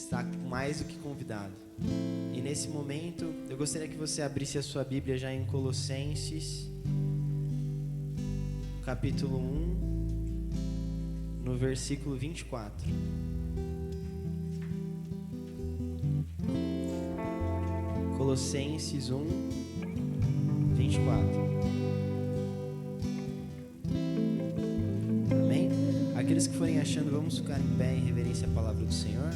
está mais do que convidado. E nesse momento, eu gostaria que você abrisse a sua Bíblia já em Colossenses, capítulo 1, no versículo 24. Colossenses 1, 24. Amém? Aqueles que forem achando, vamos ficar em pé em reverência à palavra do Senhor.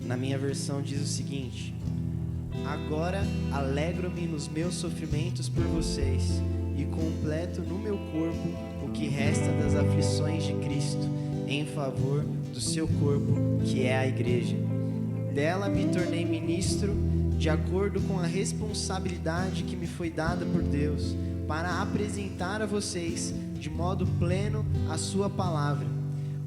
Na minha versão diz o seguinte: agora alegro-me nos meus sofrimentos por vocês e completo no meu corpo o que resta das aflições de Cristo em favor do seu corpo, que é a igreja. Dela me tornei ministro de acordo com a responsabilidade que me foi dada por Deus para apresentar a vocês de modo pleno a sua palavra.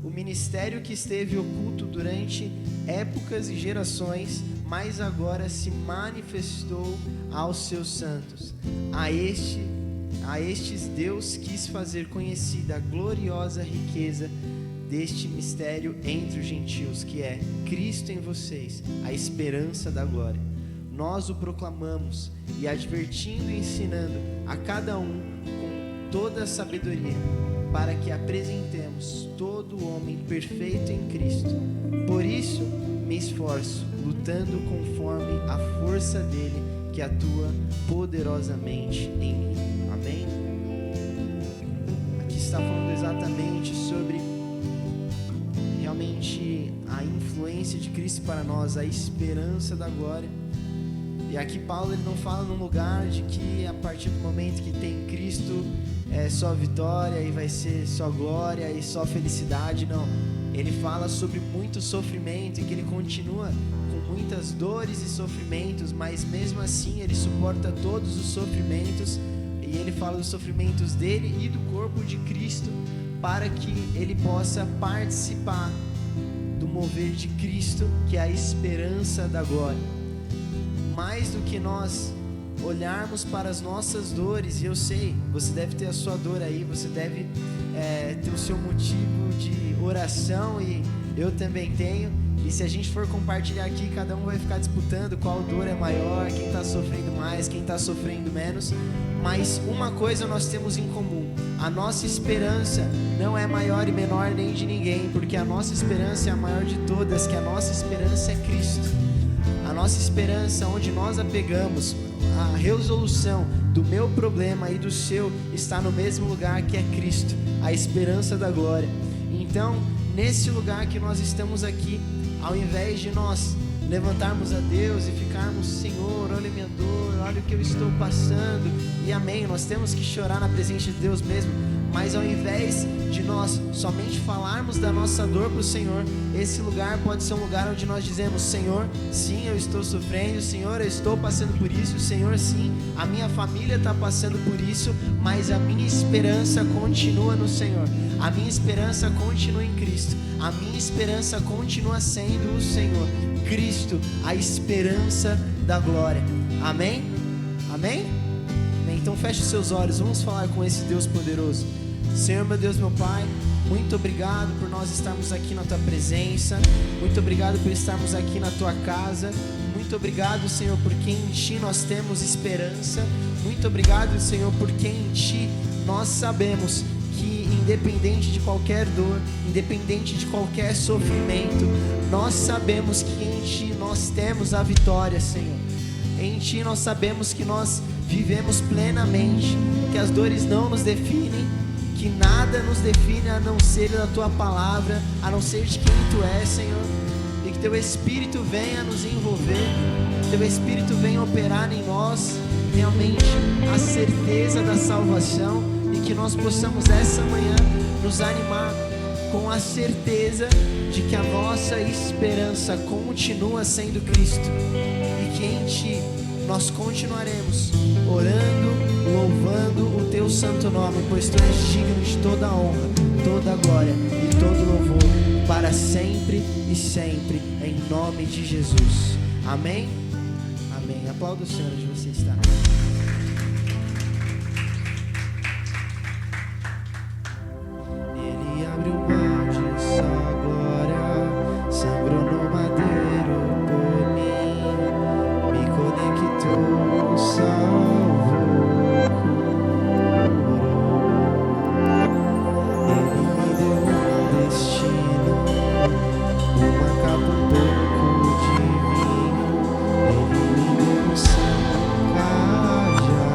O ministério que esteve oculto durante épocas e gerações, mas agora se manifestou aos seus santos. A estes Deus quis fazer conhecida a gloriosa riqueza deste mistério entre os gentios, que é Cristo em vocês, a esperança da glória. Nós o proclamamos e advertindo e ensinando a cada um com toda a sabedoria, para que apresentemos todo o homem perfeito em Cristo. Por isso me esforço, lutando conforme a força dele que atua poderosamente em mim. Amém? Aqui está falando exatamente sobre realmente a influência de Cristo para nós, a esperança da glória. E aqui Paulo ele não fala num lugar de que a partir do momento que tem Cristo é só vitória e vai ser só glória e só felicidade. Não, ele fala sobre muito sofrimento e que ele continua com muitas dores e sofrimentos, mas mesmo assim ele suporta todos os sofrimentos. E ele fala dos sofrimentos dele e do corpo de Cristo, para que ele possa participar do mover de Cristo, que é a esperança da glória. Mais do que nós olharmos para as nossas dores, e eu sei, você deve ter a sua dor aí, você deve ter o seu motivo de oração, e eu também tenho. E se a gente for compartilhar aqui, cada um vai ficar disputando qual dor é maior, quem está sofrendo mais, quem está sofrendo menos. Mas uma coisa nós temos em comum: a nossa esperança não é maior e menor nem de ninguém, porque a nossa esperança é a maior de todas, que a nossa esperança é Cristo. A nossa esperança, onde nós apegamos, a resolução do meu problema e do seu está no mesmo lugar, que é Cristo, a esperança da glória. Então, nesse lugar que nós estamos aqui, ao invés de nós levantarmos a Deus e ficarmos: Senhor, olha minha dor, olha o que eu estou passando, e amém, nós temos que chorar na presença de Deus mesmo. Mas ao invés de nós somente falarmos da nossa dor para o Senhor, esse lugar pode ser um lugar onde nós dizemos: Senhor, sim, eu estou sofrendo, Senhor, eu estou passando por isso, Senhor, sim, a minha família está passando por isso, mas a minha esperança continua no Senhor, a minha esperança continua em Cristo, a minha esperança continua sendo o Senhor, Cristo, a esperança da glória. Amém? Amém? Então feche os seus olhos, vamos falar com esse Deus poderoso. Senhor, meu Deus, meu Pai, muito obrigado por nós estarmos aqui na Tua presença, muito obrigado por estarmos aqui na Tua casa, muito obrigado, Senhor, porque em Ti nós temos esperança, muito obrigado, Senhor, porque em Ti nós sabemos que independente de qualquer dor, independente de qualquer sofrimento, nós sabemos que em Ti nós temos a vitória, Senhor. Em Ti nós sabemos que nós vivemos plenamente, que as dores não nos definem, que nada nos define a não ser da Tua palavra, a não ser de quem Tu és, Senhor. E que Teu Espírito venha nos envolver, que Teu Espírito venha operar em nós realmente a certeza da salvação, e que nós possamos essa manhã nos animar com a certeza de que a nossa esperança continua sendo Cristo, e que em Ti nós continuaremos orando, louvando o Teu santo nome, pois Tu és digno de toda a honra, toda a glória e todo louvor, para sempre e sempre, em nome de Jesus. Amém? Amém. Aplauda o Senhor onde você está. Ele abriu mão de sua glória, sangrou no madeiro por mim, me conectou, salvou, curou. Ele me deu um destino, uma capa, um pouco de vinho. Ele me deu um cajado.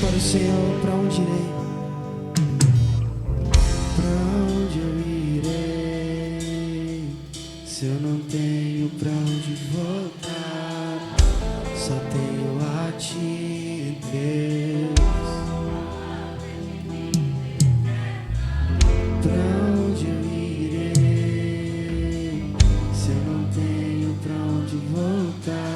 para o Senhor, para onde irei? Para onde eu irei? Se eu não tenho para onde voltar, só tenho a ti, Deus. Para onde eu irei? Se eu não tenho para onde voltar?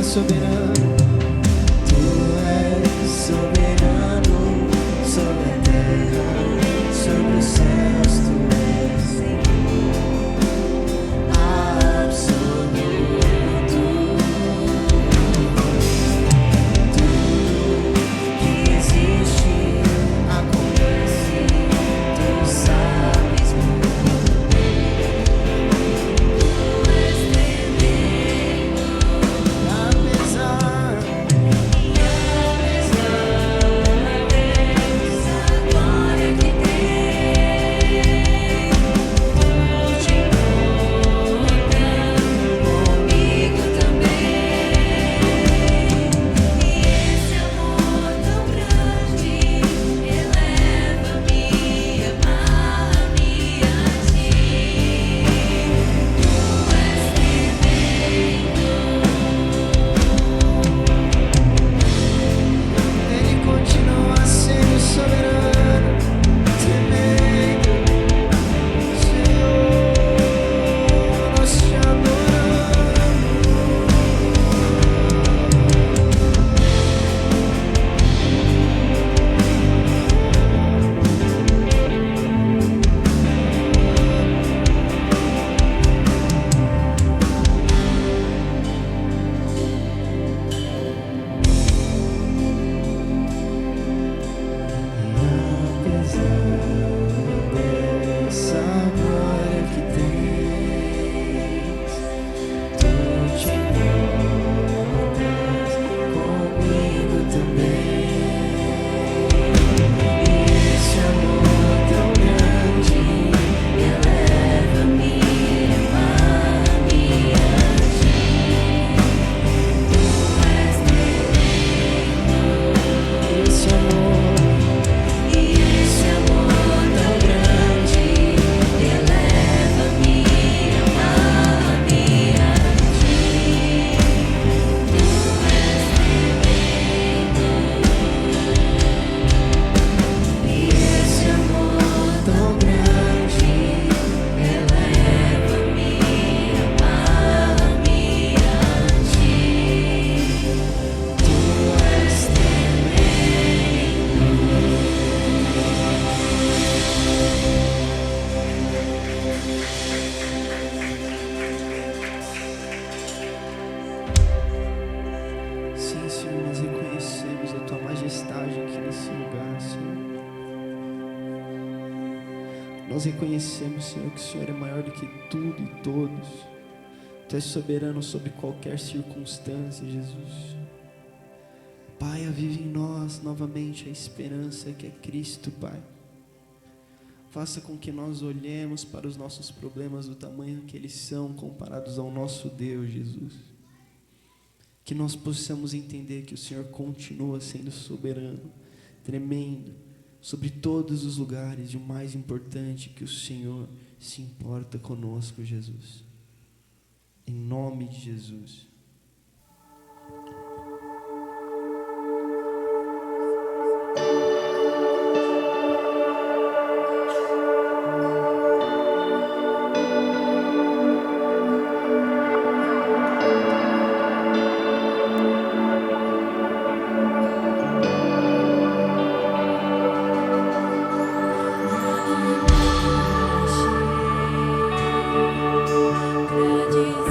Soberano, tu és soberano sobre a terra, sobre os céus, tu és absoluto. Tudo que existe acontece, tu sabes muito bem. Tu és tremendo, apesar Nós reconhecemos, Senhor, que o Senhor é maior do que tudo e todos. Tu és soberano sobre qualquer circunstância, Jesus. Pai, avive em nós novamente a esperança que é Cristo, Pai. Faça com que nós olhemos para os nossos problemas do tamanho que eles são comparados ao nosso Deus, Jesus. Que nós possamos entender que o Senhor continua sendo soberano, tremendo, sobre todos os lugares, e o mais importante, que o Senhor se importa conosco, Jesus. Em nome de Jesus. Pra dizer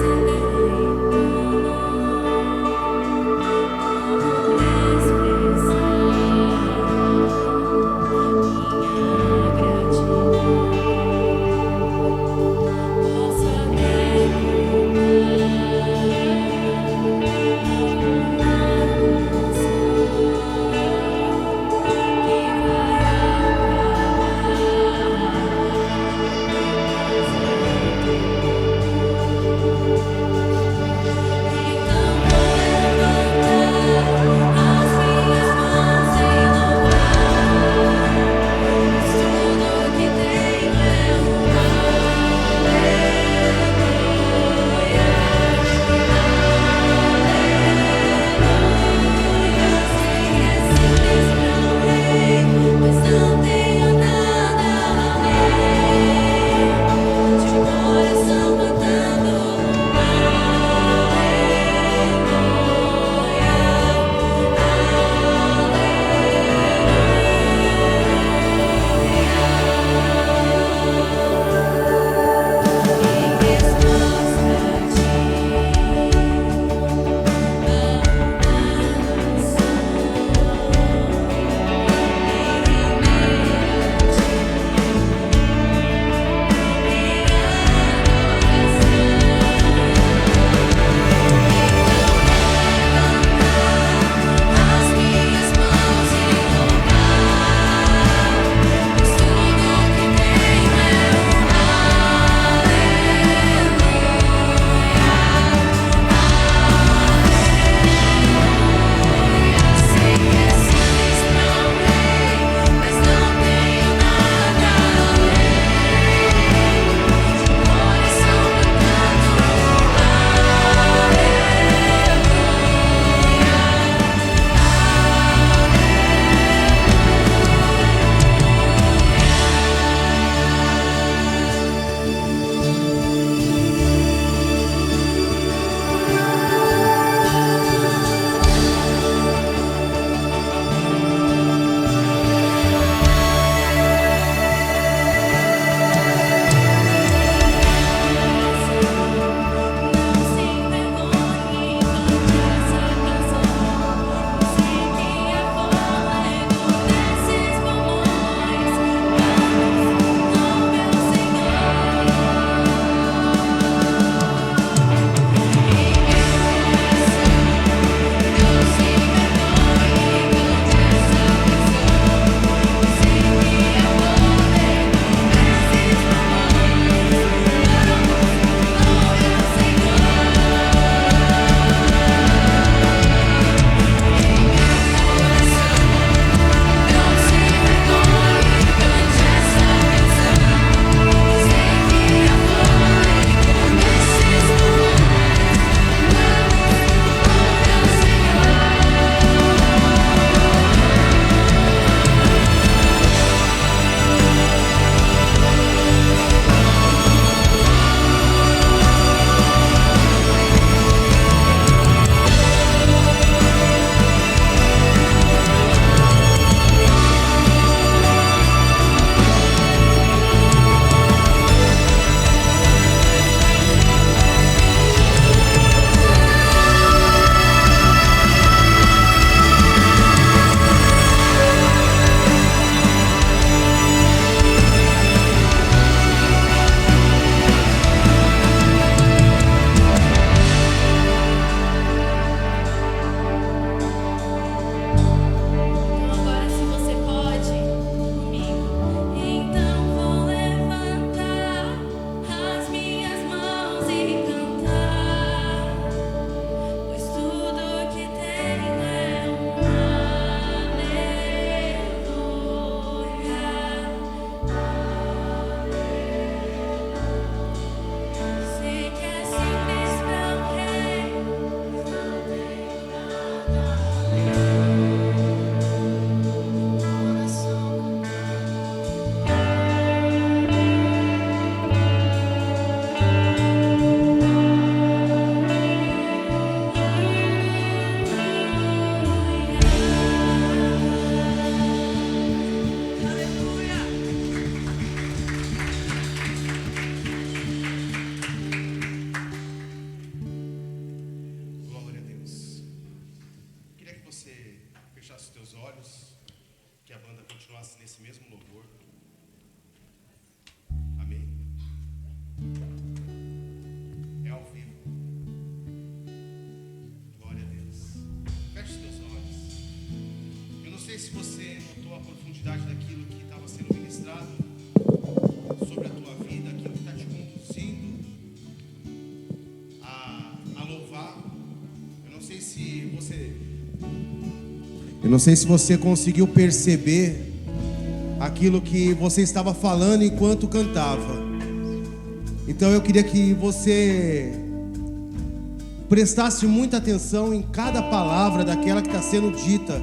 Eu não sei se você conseguiu perceber aquilo que você estava falando enquanto cantava. Então eu queria que você prestasse muita atenção em cada palavra daquela que está sendo dita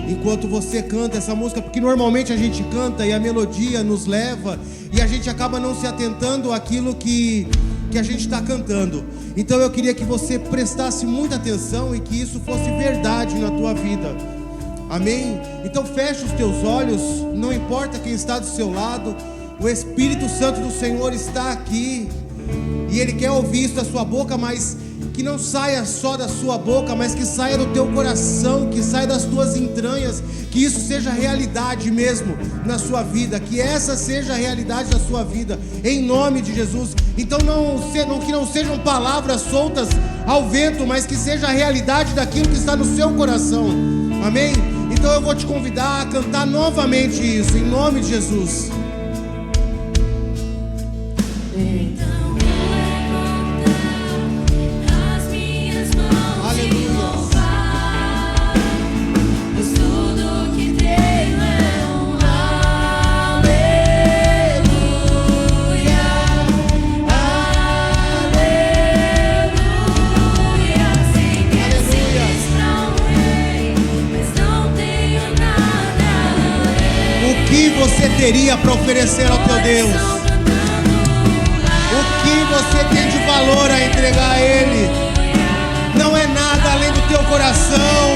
enquanto você canta essa música, porque normalmente a gente canta e a melodia nos leva e a gente acaba não se atentando àquilo que a gente está cantando. Então eu queria que você prestasse muita atenção e que isso fosse verdade na tua vida. Amém? Então feche os teus olhos, não importa quem está do seu lado, o Espírito Santo do Senhor está aqui e Ele quer ouvir isso da sua boca, mas que não saia só da sua boca, mas que saia do teu coração, que saia das tuas entranhas, que isso seja realidade mesmo na sua vida, que essa seja a realidade da sua vida, em nome de Jesus. Então que não sejam palavras soltas ao vento, mas que seja a realidade daquilo que está no seu coração. Amém? Então eu vou te convidar a cantar novamente isso, em nome de Jesus. Você teria para oferecer ao teu Deus? O que você tem de valor a entregar a Ele? Não é nada além do teu coração,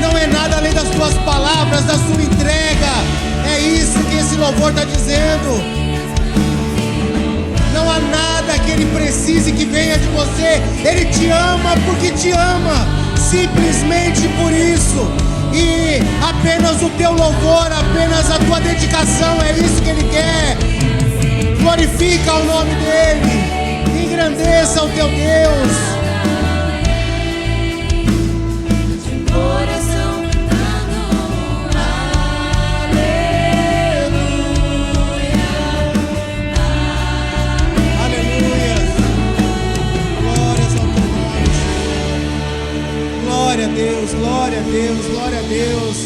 não é nada além das tuas palavras, da sua entrega. É isso que esse louvor está dizendo. Não há nada que Ele precise que venha de você. Ele te ama porque te ama, simplesmente por isso. E apenas o teu louvor, apenas a tua dedicação, é isso que Ele quer. Glorifica o nome dEle, engrandeça o teu Deus. Glória a Deus, glória a Deus, glória a Deus.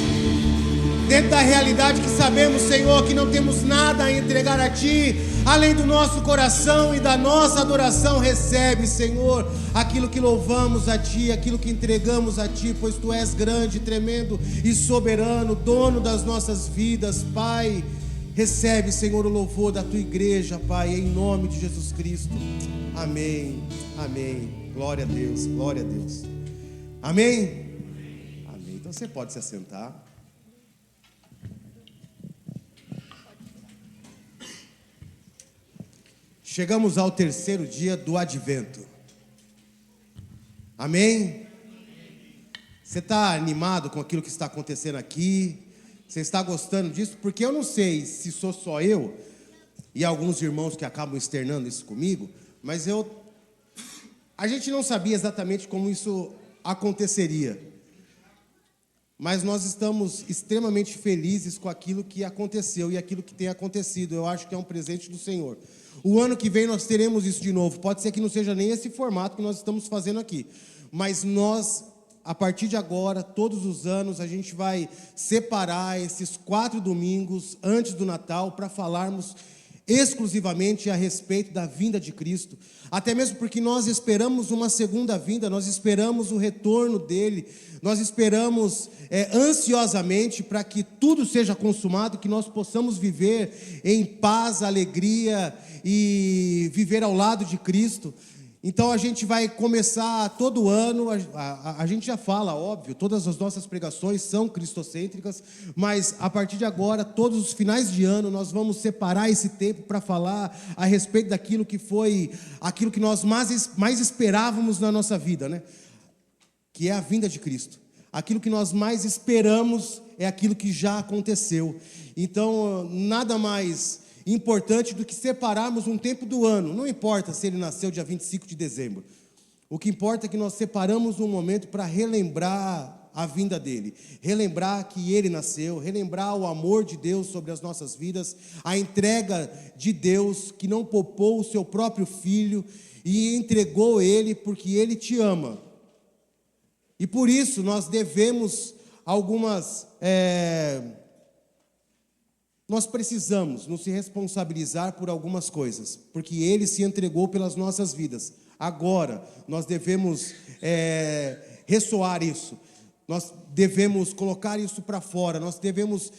Dentro da realidade que sabemos, Senhor, que não temos nada a entregar a Ti, além do nosso coração e da nossa adoração. Recebe, Senhor, aquilo que louvamos a Ti, aquilo que entregamos a Ti, pois Tu és grande, tremendo e soberano, dono das nossas vidas, Pai. Recebe, Senhor, o louvor da Tua igreja, Pai, em nome de Jesus Cristo. Amém, amém. Glória a Deus, glória a Deus. Amém? Amém. Então você pode se assentar. Chegamos ao terceiro dia do Advento. Amém? Você está animado com aquilo que está acontecendo aqui? Você está gostando disso? Porque eu não sei se sou só eu e alguns irmãos que acabam externando isso comigo, mas a gente não sabia exatamente como isso aconteceria, mas nós estamos extremamente felizes com aquilo que aconteceu e aquilo que tem acontecido. Eu acho que é um presente do Senhor. O ano que vem nós teremos isso de novo. Pode ser que não seja nem esse formato que nós estamos fazendo aqui, mas nós, a partir de agora, todos os anos, a gente vai separar esses 4 domingos antes do Natal para falarmos exclusivamente a respeito da vinda de Cristo, até mesmo porque nós esperamos uma segunda vinda, nós esperamos o retorno dele, nós esperamos ansiosamente para que tudo seja consumado, que nós possamos viver em paz, alegria e viver ao lado de Cristo. Então a gente vai começar todo ano, a gente já fala, óbvio, todas as nossas pregações são cristocêntricas, mas a partir de agora, todos os finais de ano, nós vamos separar esse tempo para falar a respeito daquilo que foi, aquilo que nós mais esperávamos na nossa vida, né? Que é a vinda de Cristo. Aquilo que nós mais esperamos é aquilo que já aconteceu. Então, nada mais importante do que separarmos um tempo do ano. Não importa se ele nasceu dia 25 de dezembro. O que importa é que nós separamos um momento para relembrar a vinda dele, relembrar que ele nasceu, relembrar o amor de Deus sobre as nossas vidas, a entrega de Deus que não poupou o seu próprio filho e entregou ele porque ele te ama. E por isso nós devemos nós precisamos nos responsabilizar por algumas coisas, porque Ele se entregou pelas nossas vidas. Agora, nós devemos ressoar isso, nós devemos colocar isso para fora, nós devemos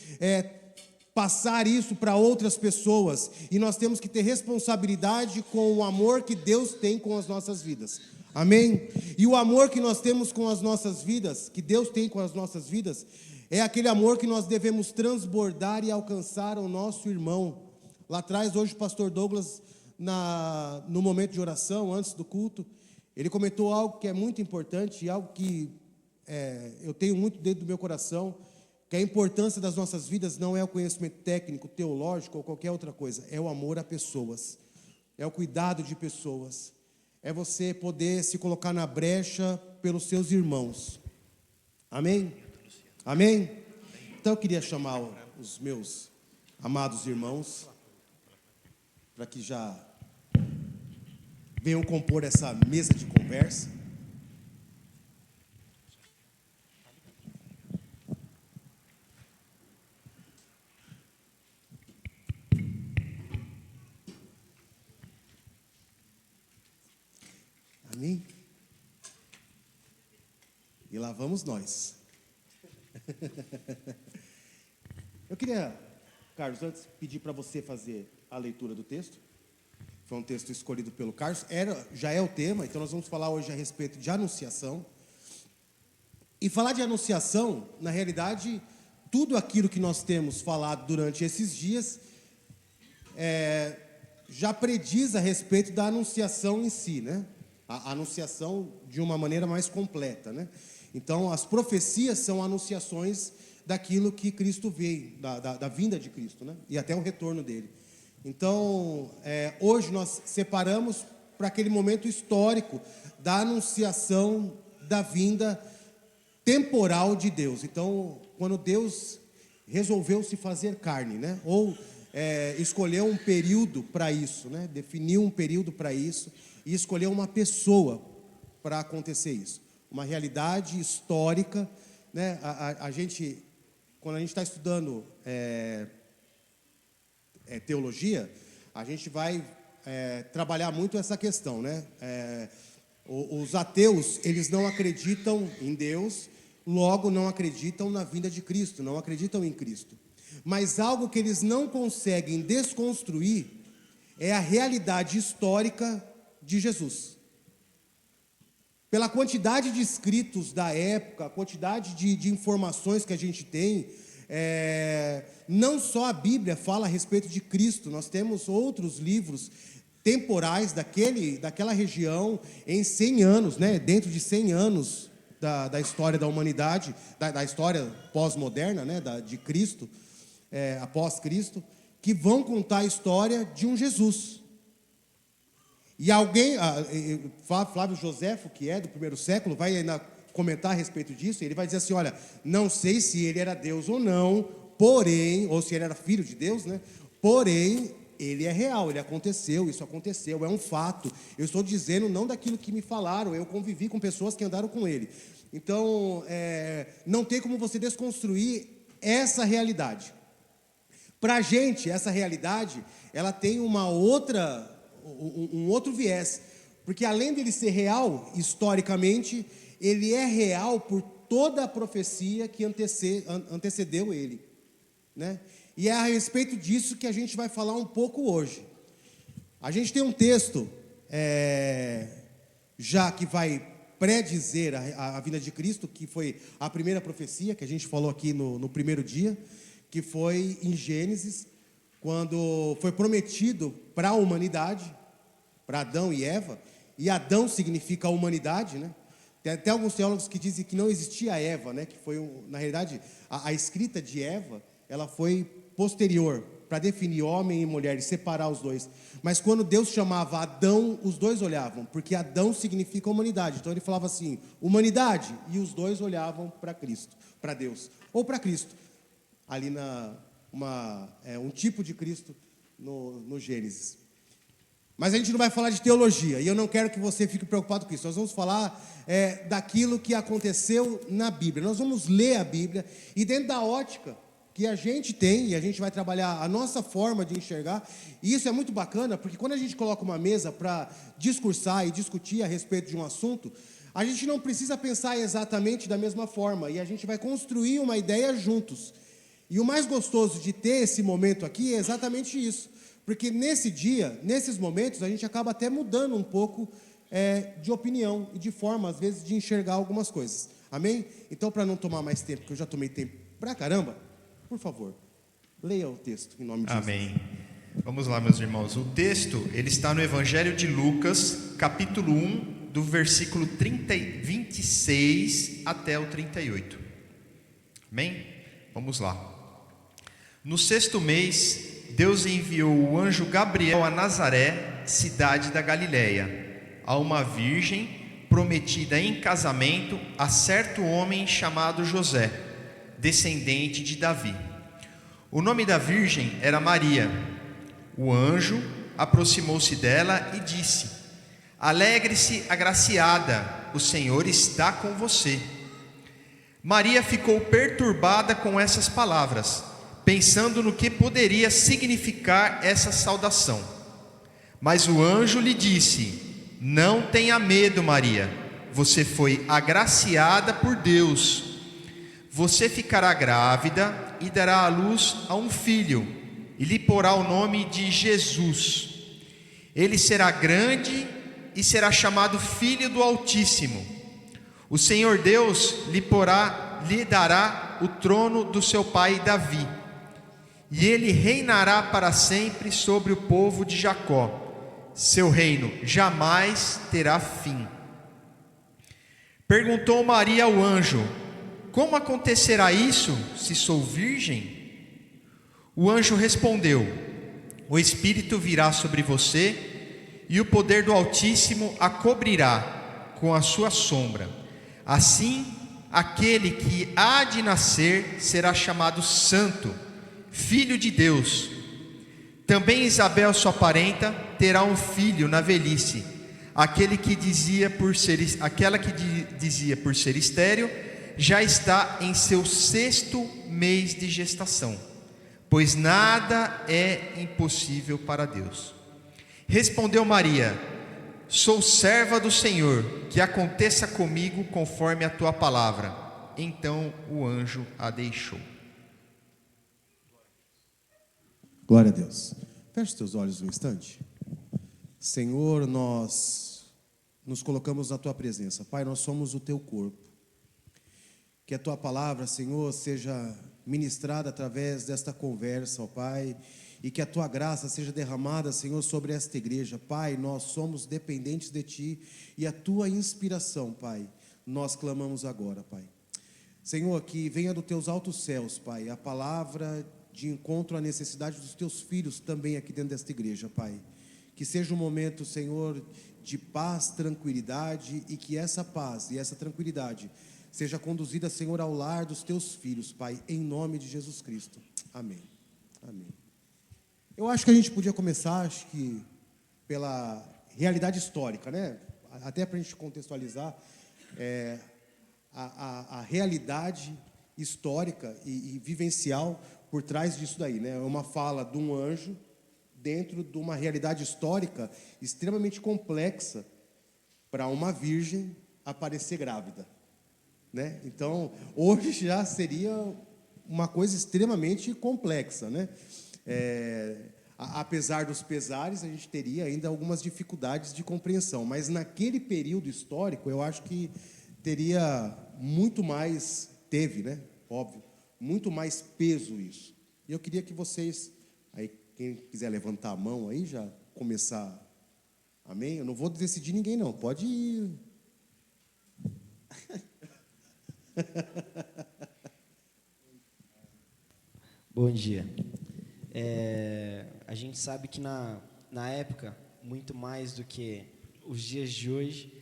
passar isso para outras pessoas, e nós temos que ter responsabilidade com o amor que Deus tem com as nossas vidas. Amém? E o amor que nós temos com as nossas vidas, que Deus tem com as nossas vidas, é aquele amor que nós devemos transbordar e alcançar o nosso irmão. Lá atrás, hoje, o pastor Douglas, no momento de oração, antes do culto, ele comentou algo que é muito importante, e algo que eu tenho muito dentro do meu coração, que a importância das nossas vidas não é o conhecimento técnico, teológico ou qualquer outra coisa, é o amor a pessoas, é o cuidado de pessoas, é você poder se colocar na brecha pelos seus irmãos. Amém? Amém? Então eu queria chamar os meus amados irmãos para que já venham compor essa mesa de conversa. Amém? E lá vamos nós. Eu queria, Carlos, antes pedir para você fazer a leitura do texto. Foi um texto escolhido pelo Carlos. Já é o tema, então nós vamos falar hoje a respeito de anunciação. E falar de anunciação, na realidade, tudo aquilo que nós temos falado durante esses dias já prediz a respeito da anunciação em si, né? A anunciação de uma maneira mais completa, né? Então, as profecias são anunciações daquilo que Cristo veio, da vinda de Cristo, né? E até o retorno dele. Então, hoje nós separamos para aquele momento histórico da anunciação da vinda temporal de Deus. Então, quando Deus resolveu se fazer carne, né? Ou escolheu um período para isso, né? Definiu um período para isso e escolheu uma pessoa para acontecer isso. Uma realidade histórica, né? Quando a gente está estudando teologia, a gente vai trabalhar muito essa questão, né? Os ateus, eles não acreditam em Deus, logo não acreditam na vinda de Cristo, não acreditam em Cristo. Mas algo que eles não conseguem desconstruir é a realidade histórica de Jesus. Pela quantidade de escritos da época, a quantidade de informações que a gente tem, não só a Bíblia fala a respeito de Cristo, nós temos outros livros temporais daquela região em 100 anos, né? Dentro de 100 anos da história da humanidade, da história pós-moderna, né? De Cristo, após Cristo, que vão contar a história de um Jesus. E alguém, Flávio Joséfo, que é do primeiro século, vai ainda comentar a respeito disso, e ele vai dizer assim, olha, não sei se ele era Deus ou não, porém, ou se ele era filho de Deus, né? Porém, ele é real, ele aconteceu, isso aconteceu, é um fato. Eu estou dizendo não daquilo que me falaram, eu convivi com pessoas que andaram com ele. Então, não tem como você desconstruir essa realidade. Para a gente, essa realidade, ela tem um outro viés, porque além dele ser real, historicamente, ele é real por toda a profecia que antecedeu ele, né? E é a respeito disso que a gente vai falar um pouco hoje. A gente tem um texto, já que vai predizer a vinda de Cristo, que foi a primeira profecia que a gente falou aqui no primeiro dia, que foi em Gênesis, quando foi prometido para a humanidade, para Adão e Eva, e Adão significa a humanidade, né? Tem até alguns teólogos que dizem que não existia Eva, né? Que foi, na realidade, a escrita de Eva, ela foi posterior, para definir homem e mulher e separar os dois. Mas quando Deus chamava Adão, os dois olhavam, porque Adão significa humanidade. Então ele falava assim, humanidade, e os dois olhavam para Cristo, para Deus, ou para Cristo. Ali um tipo de Cristo no Gênesis. Mas a gente não vai falar de teologia, e eu não quero que você fique preocupado com isso. Nós vamos falar daquilo que aconteceu na Bíblia. Nós vamos ler a Bíblia, e dentro da ótica que a gente tem, e a gente vai trabalhar a nossa forma de enxergar, e isso é muito bacana, porque quando a gente coloca uma mesa para discursar e discutir a respeito de um assunto, a gente não precisa pensar exatamente da mesma forma, e a gente vai construir uma ideia juntos. E o mais gostoso de ter esse momento aqui é exatamente isso. Porque nesse dia, nesses momentos, a gente acaba até mudando um pouco de opinião e de forma, às vezes, de enxergar algumas coisas. Amém? Então, para não tomar mais tempo, porque eu já tomei tempo pra caramba, por favor, leia o texto em nome de Jesus. Amém. Vamos lá, meus irmãos. O texto, ele está no Evangelho de Lucas, capítulo 1, do versículo 26 até o 38. Amém? Vamos lá. No 6º mês, Deus enviou o anjo Gabriel a Nazaré, cidade da Galileia, a uma virgem prometida em casamento a certo homem chamado José, descendente de Davi. O nome da virgem era Maria. O anjo aproximou-se dela e disse: Alegre-se, agraciada, o Senhor está com você. Maria ficou perturbada com essas palavras, pensando no que poderia significar essa saudação. Mas o anjo lhe disse: Não tenha medo, Maria, você foi agraciada por Deus. Você ficará grávida e dará à luz a um filho, e lhe porá o nome de Jesus. Ele será grande e será chamado Filho do Altíssimo. O Senhor Deus lhe dará o trono do seu pai Davi, e ele reinará para sempre sobre o povo de Jacó. Seu reino jamais terá fim. Perguntou Maria ao anjo: Como acontecerá isso, se sou virgem? O anjo respondeu: O Espírito virá sobre você, e o poder do Altíssimo a cobrirá com a sua sombra. Assim, aquele que há de nascer será chamado Santo, Filho de Deus. Também Isabel, sua parenta, terá um filho na velhice. Aquela que dizia por ser estéril já está em seu 6º mês de gestação, pois nada é impossível para Deus. Respondeu Maria: Sou serva do Senhor, que aconteça comigo conforme a tua palavra. Então o anjo a deixou. Glória a Deus. Feche teus olhos um instante. Senhor, nós nos colocamos na tua presença. Pai, nós somos o teu corpo. Que a tua palavra, Senhor, seja ministrada através desta conversa, ó Pai, e que a tua graça seja derramada, Senhor, sobre esta igreja. Pai, nós somos dependentes de ti e a tua inspiração, Pai, nós clamamos agora, Pai. Senhor, que venha dos teus altos céus, Pai, a palavra de encontro à necessidade dos teus filhos também aqui dentro desta igreja, Pai. Que seja um momento, Senhor, de paz, tranquilidade, e que essa paz e essa tranquilidade seja conduzida, Senhor, ao lar dos teus filhos, Pai, em nome de Jesus Cristo. Amém. Amém. Eu acho que a gente podia começar, acho que pela realidade histórica, né? Até para a gente contextualizar a realidade histórica e vivencial por trás disso daí, né? É uma fala de um anjo dentro de uma realidade histórica extremamente complexa para uma virgem aparecer grávida, né? Então, hoje já seria uma coisa extremamente complexa, né? Apesar dos pesares, a gente teria ainda algumas dificuldades de compreensão, mas naquele período histórico, eu acho que teria muito mais, né? Óbvio, muito mais peso isso. E eu queria que vocês, aí quem quiser levantar a mão aí, já começar, amém? Eu não vou decidir ninguém não, pode ir. Bom dia. A gente sabe que na época, muito mais do que os dias de hoje,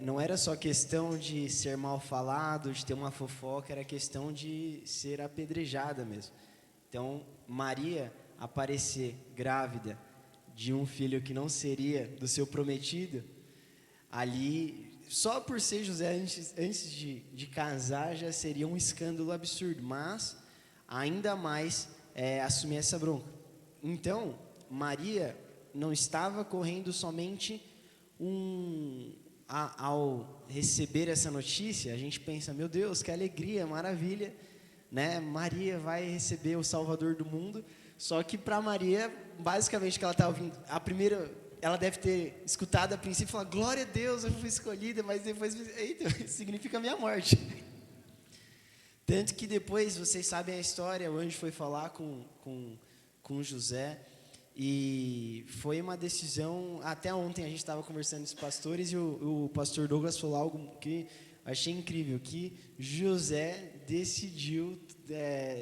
não era só questão de ser mal falado, de ter uma fofoca, era questão de ser apedrejada mesmo. Então, Maria aparecer grávida de um filho que não seria do seu prometido, ali, só por ser José antes de casar, já seria um escândalo absurdo, mas ainda mais assumir essa bronca. Então, Maria não estava correndo somente ao receber essa notícia, a gente pensa, meu Deus, que alegria, maravilha, né? Maria vai receber o Salvador do mundo. Só que para Maria, basicamente, que ela estava ouvindo, ela deve ter escutado a princípio e falar, glória a Deus, eu fui escolhida, mas depois, eita, significa a minha morte. Tanto que depois, vocês sabem a história, o anjo foi falar com José, e foi uma decisão, até ontem a gente estava conversando com os pastores, e o pastor Douglas falou algo que achei incrível, que José decidiu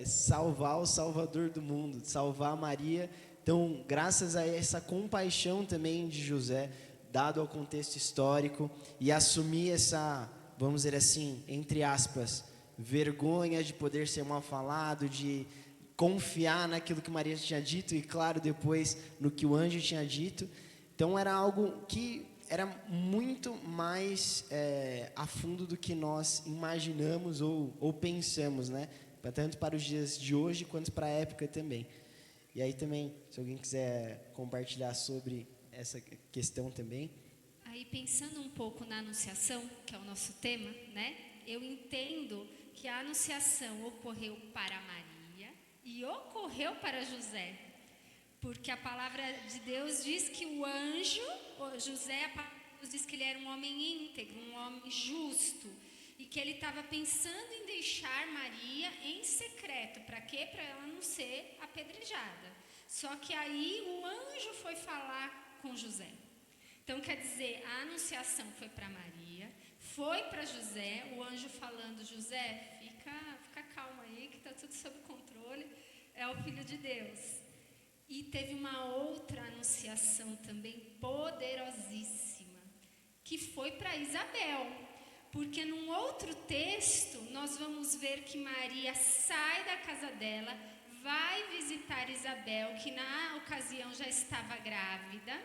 salvar o Salvador do mundo, salvar Maria. Então, graças a essa compaixão também de José, dado ao contexto histórico, e assumir essa, vamos dizer assim, entre aspas, vergonha de poder ser mal falado, de confiar naquilo que Maria tinha dito, e claro, depois no que o anjo tinha dito. Então, era algo que era muito mais a fundo do que nós imaginamos ou pensamos, né? Tanto para os dias de hoje, quanto para a época também. E aí também, se alguém quiser compartilhar sobre essa questão também. Aí, pensando um pouco na anunciação, que é o nosso tema, né? Eu entendo que a anunciação ocorreu para Maria e ocorreu para José. Porque a palavra de Deus diz que o anjo, José, a palavra de Deus diz que ele era um homem íntegro, um homem justo. E que ele estava pensando em deixar Maria em secreto. Para quê? Para ela não ser apedrejada. Só que aí o anjo foi falar com José. Então, quer dizer, a anunciação foi para Maria, foi para José, o anjo falando, José, fica calmo aí, que está tudo sob controle, é o Filho de Deus. E teve uma outra anunciação também poderosíssima, que foi para Isabel. Porque num outro texto, nós vamos ver que Maria sai da casa dela, vai visitar Isabel, que na ocasião já estava grávida.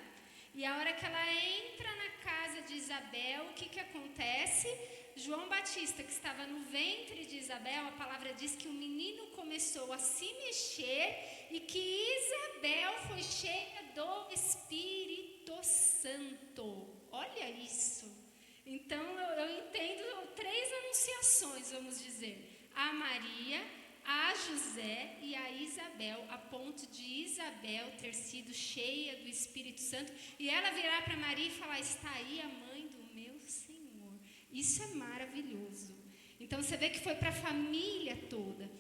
E a hora que ela entra na casa de Isabel, o que acontece? João Batista, que estava no ventre de Isabel, a palavra diz que o menino começou a se mexer e que Isabel foi cheia do Espírito Santo. Olha isso! Então, eu entendo 3 anunciações, vamos dizer. A Maria, a José e a Isabel, a ponto de Isabel ter sido cheia do Espírito Santo. E ela virar para Maria e falar, está aí a mãe do meu Senhor. Isso é maravilhoso. Então, você vê que foi para a família toda.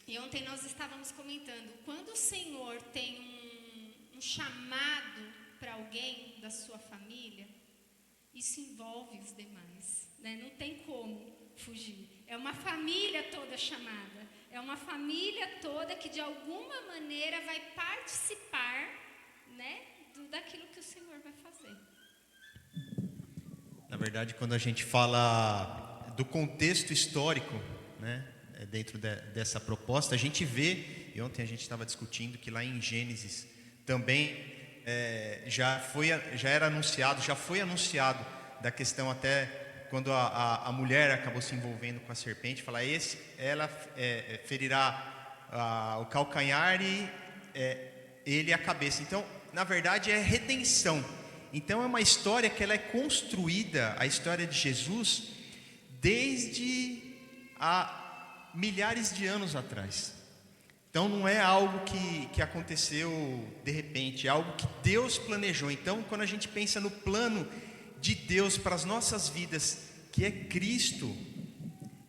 E ontem nós estávamos comentando, quando o Senhor tem um chamado para alguém da sua família, isso envolve os demais, né? Não tem como fugir. É uma família toda chamada. É uma família toda que de alguma maneira vai participar, né, daquilo que o Senhor vai fazer. Na verdade, quando a gente fala do contexto histórico, né, dentro dessa proposta, a gente vê, e ontem a gente estava discutindo que lá em Gênesis também já era anunciado, já foi anunciado da questão até quando a mulher acabou se envolvendo com a serpente, fala, ela ferirá o calcanhar e ele a cabeça. Então, na verdade, é redenção. Então, é uma história que ela é construída, a história de Jesus, desde há milhares de anos atrás. Então, não é algo que aconteceu de repente, é algo que Deus planejou. Então, quando a gente pensa no plano de Deus para as nossas vidas, que é Cristo,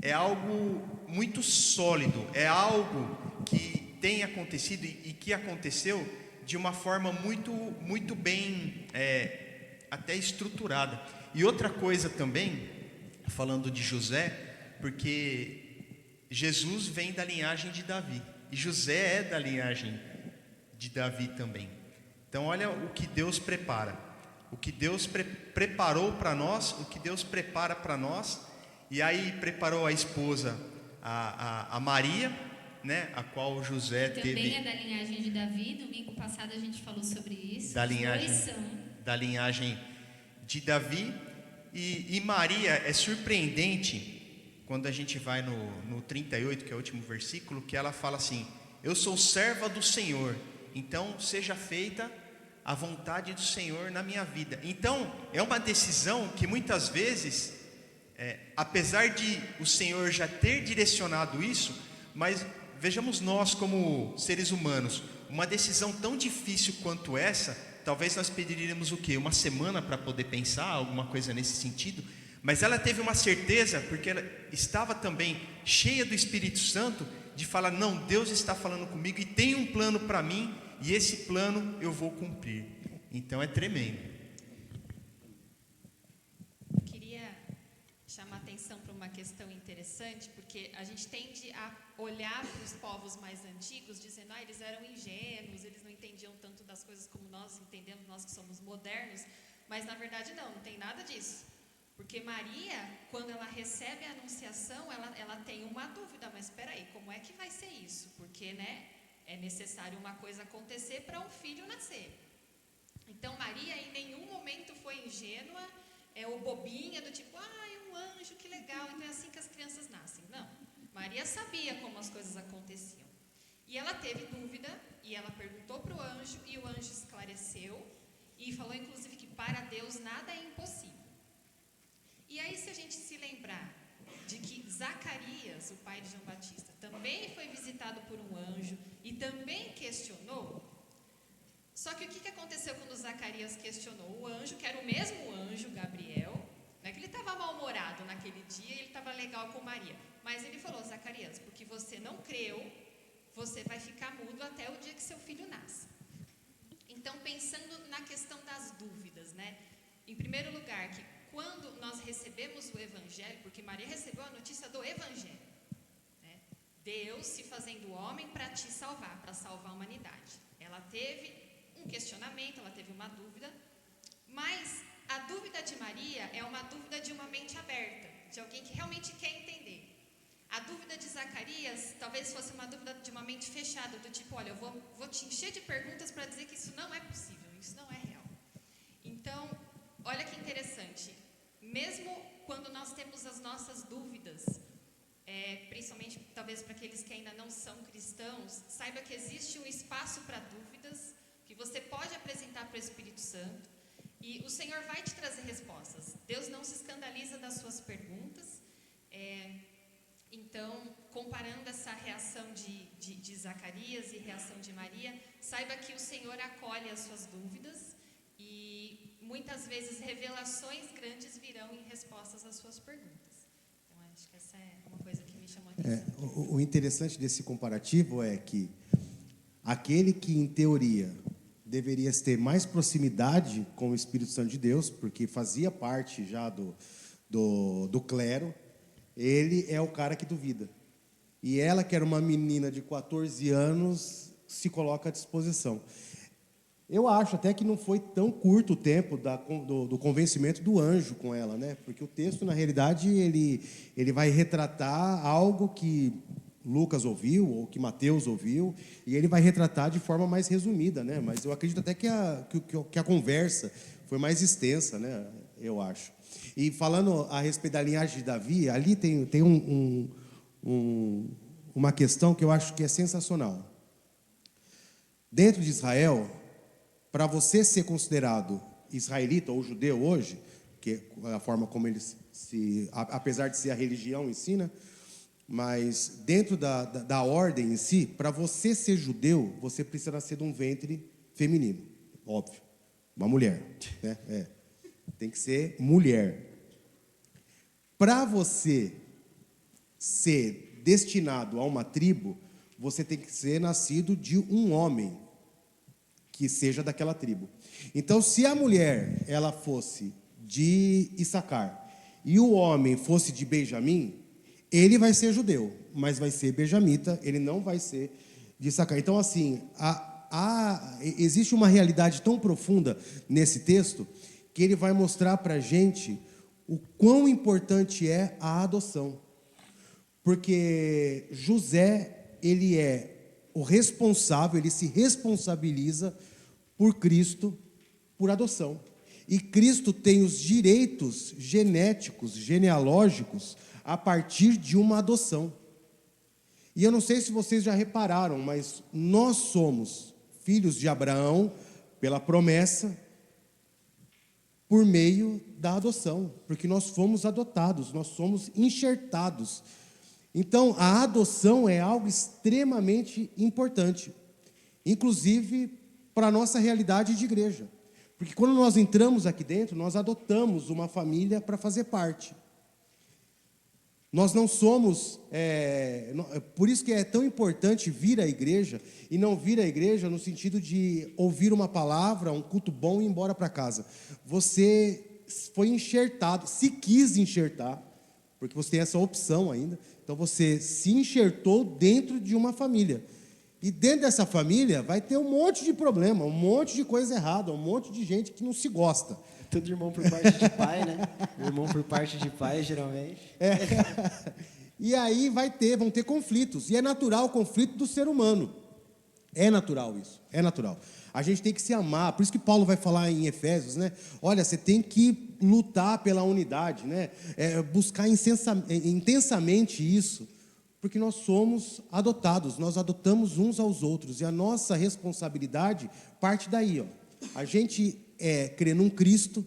é algo muito sólido, é algo que tem acontecido e que aconteceu de uma forma muito, muito bem até estruturada. E outra coisa também, falando de José, porque Jesus vem da linhagem de Davi, e José é da linhagem de Davi também. Então olha o que Deus prepara, o que Deus preparou para nós, o que Deus prepara para nós. E aí preparou a esposa, a Maria, né, a qual José Também teve... é da linhagem de Davi. Domingo passado a gente falou sobre isso. Da Os linhagem, dois são. da linhagem de Davi. E Maria é surpreendente quando a gente vai no 38, que é o último versículo, que ela fala assim: eu sou serva do Senhor, então seja feita a vontade do Senhor na minha vida. Então é uma decisão que muitas vezes, apesar de o Senhor já ter direcionado isso, mas vejamos nós como seres humanos, uma decisão tão difícil quanto essa, talvez nós pediríamos o quê? Uma semana para poder pensar, alguma coisa nesse sentido. Mas ela teve uma certeza, porque ela estava também cheia do Espírito Santo, de falar: não, Deus está falando comigo e tem um plano para mim, e esse plano eu vou cumprir. Então é tremendo. Eu queria chamar a atenção para uma questão interessante, porque a gente tende a olhar para os povos mais antigos dizendo: eles eram ingênuos, eles não entendiam tanto das coisas como nós entendemos, nós que somos modernos. Mas na verdade não tem nada disso. Porque Maria, quando ela recebe a anunciação, ela tem uma dúvida: mas espera aí, como é que vai ser isso? Porque, né, é necessário uma coisa acontecer para um filho nascer. Então Maria em nenhum momento foi ingênua, ou bobinha, do tipo: um anjo, que legal, então é assim que as crianças nascem. Não, Maria sabia como as coisas aconteciam. E ela teve dúvida, e ela perguntou para o anjo, e o anjo esclareceu, e falou inclusive que para Deus nada é impossível. E aí, se a gente se lembrar de que Zacarias, o pai de João Batista, também foi visitado por um anjo e também questionou. Só que o que aconteceu quando Zacarias questionou? O anjo, que era o mesmo anjo, Gabriel, não é que ele estava mal-humorado naquele dia, ele estava legal com Maria, mas ele falou: Zacarias, porque você não creu, você vai ficar mudo até o dia que seu filho nasce. Então, pensando na questão das dúvidas, né? Em primeiro lugar, que quando nós recebemos o Evangelho, porque Maria recebeu a notícia do Evangelho, né? Deus se fazendo homem para te salvar, para salvar a humanidade. Ela teve um questionamento, ela teve uma dúvida, mas a dúvida de Maria é uma dúvida de uma mente aberta, de alguém que realmente quer entender. A dúvida de Zacarias talvez fosse uma dúvida de uma mente fechada, do tipo: olha, eu vou te encher de perguntas para dizer que isso não é possível, isso não é real. Então, olha que interessante, mesmo quando nós temos as nossas dúvidas, principalmente talvez para aqueles que ainda não são cristãos, saiba que existe um espaço para dúvidas, que você pode apresentar para o Espírito Santo, e o Senhor vai te trazer respostas. Deus não se escandaliza das suas perguntas. Então, comparando essa reação de Zacarias e reação de Maria, saiba que o Senhor acolhe as suas dúvidas, e muitas vezes revelações grandes virão em respostas às suas perguntas. Então, acho que essa é uma coisa que me chamou a atenção. O interessante desse comparativo é que aquele que, em teoria, deveria ter mais proximidade com o Espírito Santo de Deus, porque fazia parte já do clero, ele é o cara que duvida. E ela, que era uma menina de 14 anos, se coloca à disposição. Eu acho até que não foi tão curto o tempo do convencimento do anjo com ela, né? Porque o texto, na realidade, ele vai retratar algo que Lucas ouviu, ou que Mateus ouviu, e ele vai retratar de forma mais resumida, né? Mas eu acredito até que a conversa foi mais extensa, né? Eu acho. E falando a respeito da linhagem de Davi, ali tem uma questão que eu acho que é sensacional. Dentro de Israel, para você ser considerado israelita ou judeu hoje, que é a forma como eles apesar de ser a religião ensina, mas dentro da ordem em si, para você ser judeu, você precisa nascer de um ventre feminino, óbvio, uma mulher, né? Tem que ser mulher. Para você ser destinado a uma tribo, você tem que ser nascido de um homem que seja daquela tribo. Então, se a mulher ela fosse de Issacar e o homem fosse de Benjamim, ele vai ser judeu, mas vai ser benjamita, ele não vai ser de Issacar. Então, assim, existe uma realidade tão profunda nesse texto que ele vai mostrar para a gente o quão importante é a adoção. Porque José ele é o responsável, ele se responsabiliza por Cristo, por adoção. E Cristo tem os direitos genéticos, genealógicos, a partir de uma adoção. E eu não sei se vocês já repararam, mas nós somos filhos de Abraão pela promessa, por meio da adoção, porque nós fomos adotados, nós somos enxertados. Então, a adoção é algo extremamente importante, inclusive para a nossa realidade de igreja. Porque quando nós entramos aqui dentro, nós adotamos uma família para fazer parte. Nós não somos, por isso que é tão importante vir à igreja, e não vir à igreja no sentido de ouvir uma palavra, um culto bom e ir embora para casa. Você foi enxertado, se quis enxertar, porque você tem essa opção ainda, então você se enxertou dentro de uma família. E dentro dessa família vai ter um monte de problema, um monte de coisa errada, um monte de gente que não se gosta. Tudo irmão por parte de pai, né? Irmão por parte de pai, geralmente. E aí vão ter conflitos. E é natural o conflito do ser humano. É natural isso, é natural. A gente tem que se amar. Por isso que Paulo vai falar em Efésios, né? Olha, você tem que lutar pela unidade, né? Buscar intensamente isso. Porque nós somos adotados, nós adotamos uns aos outros. E a nossa responsabilidade parte daí, ó. A gente crê num Cristo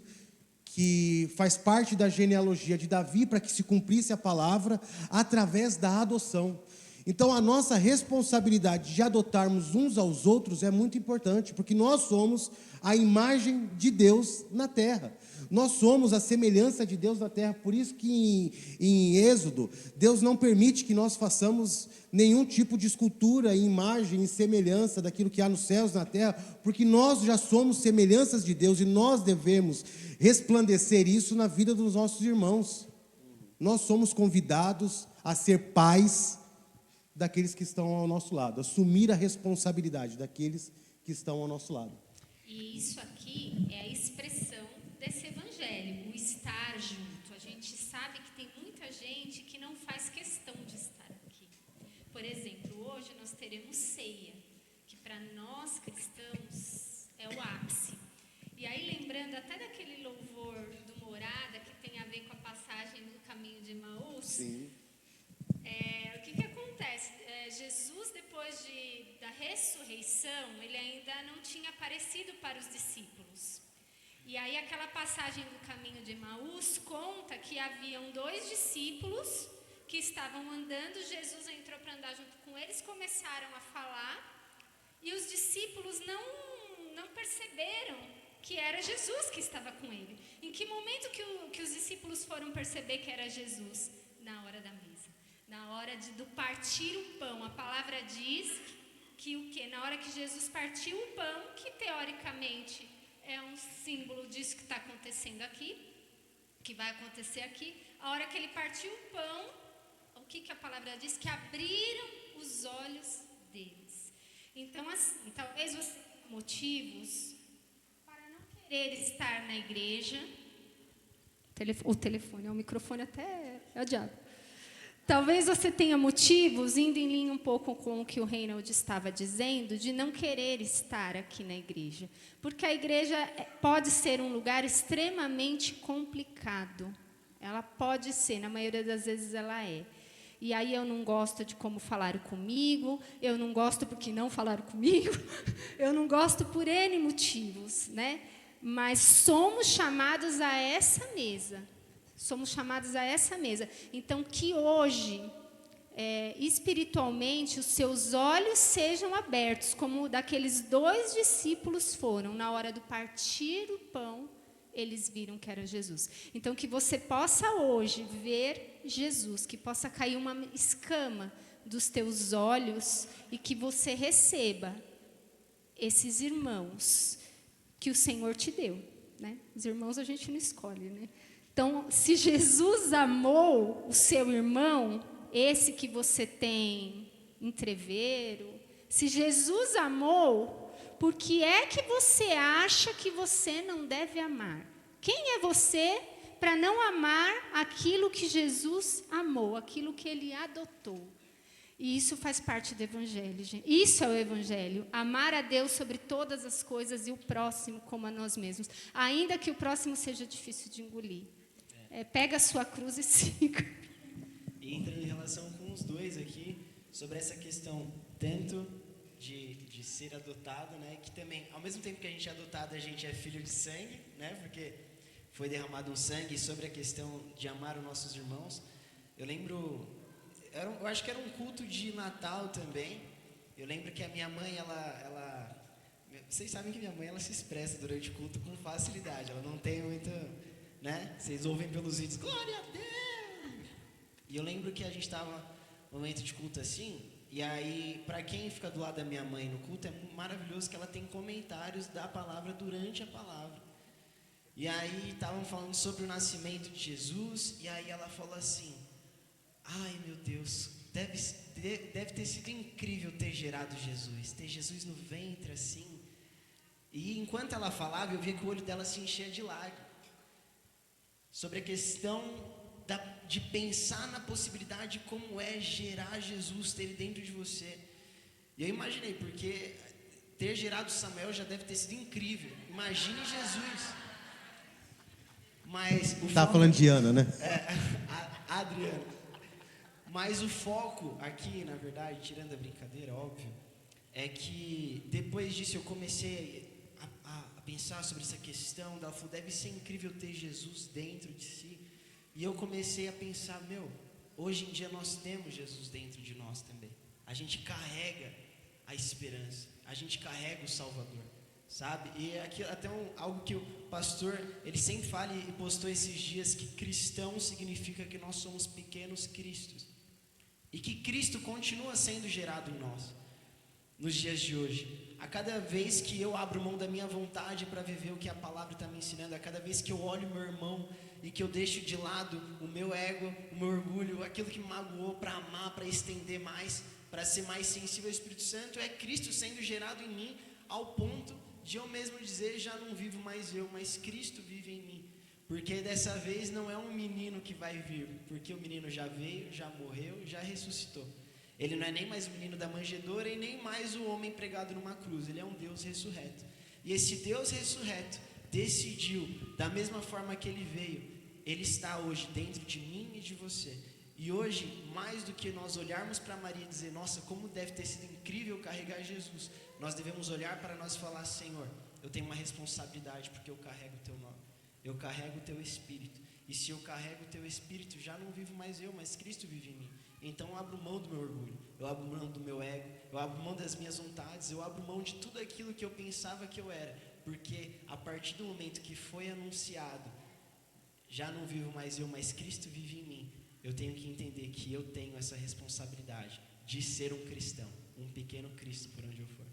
que faz parte da genealogia de Davi para que se cumprisse a palavra através da adoção. Então, a nossa responsabilidade de adotarmos uns aos outros é muito importante, porque nós somos a imagem de Deus na terra. Nós somos a semelhança de Deus na terra. Por isso que em Êxodo, Deus não permite que nós façamos nenhum tipo de escultura, imagem e semelhança daquilo que há nos céus, na terra, porque nós já somos semelhanças de Deus e nós devemos resplandecer isso na vida dos nossos irmãos. Nós somos convidados a ser pais daqueles que estão ao nosso lado, assumir a responsabilidade daqueles que estão ao nosso lado. E isso aqui é a expressão desse evangelho, o estar junto. A gente sabe que tem muita gente que não faz questão de estar aqui. Por exemplo, hoje nós teremos ceia, que para nós cristãos é o ápice. E aí, lembrando até daquele louvor do Morada, que tem a ver com a passagem do caminho de Emaús. Sim. O que acontece? Jesus, depois da ressurreição, ele ainda não tinha aparecido para os discípulos. E aí aquela passagem do caminho de Emaús conta que haviam 2 discípulos que estavam andando, Jesus entrou para andar junto com eles, começaram a falar, e os discípulos não perceberam que era Jesus que estava com ele. Em que momento que os discípulos foram perceber que era Jesus? Na hora da mesa. Na hora do partir o pão. A palavra diz que o quê? Na hora que Jesus partiu o pão, que teoricamente é um símbolo disso que está acontecendo aqui, que vai acontecer aqui. A hora que ele partiu o pão, o que a palavra diz? Que abriram os olhos deles. Então, assim, talvez você tenha motivos para não querer estar na igreja. O telefone, o microfone até é o diabo. Talvez você tenha motivos, indo em linha um pouco com o que o Reinald estava dizendo, de não querer estar aqui na igreja. Porque a igreja pode ser um lugar extremamente complicado. Ela pode ser, na maioria das vezes ela é. E aí eu não gosto de como falaram comigo, eu não gosto porque não falaram comigo, eu não gosto por N motivos, né? Mas somos chamados a essa mesa. Somos chamados a essa mesa. Então, que hoje, espiritualmente, os seus olhos sejam abertos, como daqueles 2 discípulos foram. Na hora do partir o pão, eles viram que era Jesus. Então, que você possa hoje ver Jesus, que possa cair uma escama dos teus olhos e que você receba esses irmãos que o Senhor te deu, né? Os irmãos a gente não escolhe, né? Então, se Jesus amou o seu irmão, esse que você tem entrevero, se Jesus amou, por que é que você acha que você não deve amar? Quem é você para não amar aquilo que Jesus amou, aquilo que ele adotou? E isso faz parte do Evangelho, gente. Isso é o Evangelho. Amar a Deus sobre todas as coisas e o próximo como a nós mesmos. Ainda que o próximo seja difícil de engolir. Pega a sua cruz e siga. E entrando em relação com os dois aqui, sobre essa questão tanto de ser adotado, né? Que também, ao mesmo tempo que a gente é adotado, a gente é filho de sangue, né? Porque foi derramado um sangue. Sobre a questão de amar os nossos irmãos. Eu lembro... eu acho que era um culto de Natal também. Eu lembro que a minha mãe, vocês sabem que minha mãe, ela se expressa durante o culto com facilidade. Ela não tem muito, né? Vocês ouvem pelos vídeos, glória a Deus! E eu lembro que a gente estava no momento de culto assim, e aí, para quem fica do lado da minha mãe no culto, é maravilhoso que ela tem comentários da palavra durante a palavra. E aí, estavam falando sobre o nascimento de Jesus, e aí ela falou assim: ai, meu Deus, deve ter sido incrível ter gerado Jesus, ter Jesus no ventre assim. E enquanto ela falava, eu via que o olho dela se enchia de lágrimas. Sobre a questão de pensar na possibilidade de como é gerar Jesus, ter ele dentro de você. E eu imaginei, porque ter gerado Samuel já deve ter sido incrível. Imagine Jesus. Mas Tá falando de Ana, né? A Adriana. Mas o foco aqui, na verdade, tirando a brincadeira, óbvio, é que depois disso eu comecei a pensar sobre essa questão. Ela falou, deve ser incrível ter Jesus dentro de si. E eu comecei a pensar, hoje em dia nós temos Jesus dentro de nós também. A gente carrega a esperança, a gente carrega o Salvador, sabe? E aqui até algo que o pastor, ele sempre fala e postou esses dias, que cristão significa que nós somos pequenos cristos. E que Cristo continua sendo gerado em nós, nos dias de hoje. A cada vez que eu abro mão da minha vontade para viver o que a palavra está me ensinando, a cada vez que eu olho meu irmão e que eu deixo de lado o meu ego, o meu orgulho, aquilo que me magoou, para amar, para estender mais, para ser mais sensível ao Espírito Santo, é Cristo sendo gerado em mim, ao ponto de eu mesmo dizer, já não vivo mais eu, mas Cristo vive em mim. Porque dessa vez não é um menino que vai vir, porque o menino já veio, já morreu, já ressuscitou. Ele não é nem mais o menino da manjedoura e nem mais o homem pregado numa cruz. Ele é um Deus ressurreto. E esse Deus ressurreto decidiu, da mesma forma que ele veio, ele está hoje dentro de mim e de você. E hoje, mais do que nós olharmos para Maria e dizer, nossa, como deve ter sido incrível carregar Jesus, nós devemos olhar para nós e falar, Senhor, eu tenho uma responsabilidade porque eu carrego o teu nome. Eu carrego o teu Espírito. E se eu carrego o teu Espírito, já não vivo mais eu, mas Cristo vive em mim. Então eu abro mão do meu orgulho, eu abro mão do meu ego, eu abro mão das minhas vontades, eu abro mão de tudo aquilo que eu pensava que eu era. Porque a partir do momento que foi anunciado, já não vivo mais eu, mas Cristo vive em mim. Eu tenho que entender que eu tenho essa responsabilidade de ser um cristão, um pequeno Cristo por onde eu for.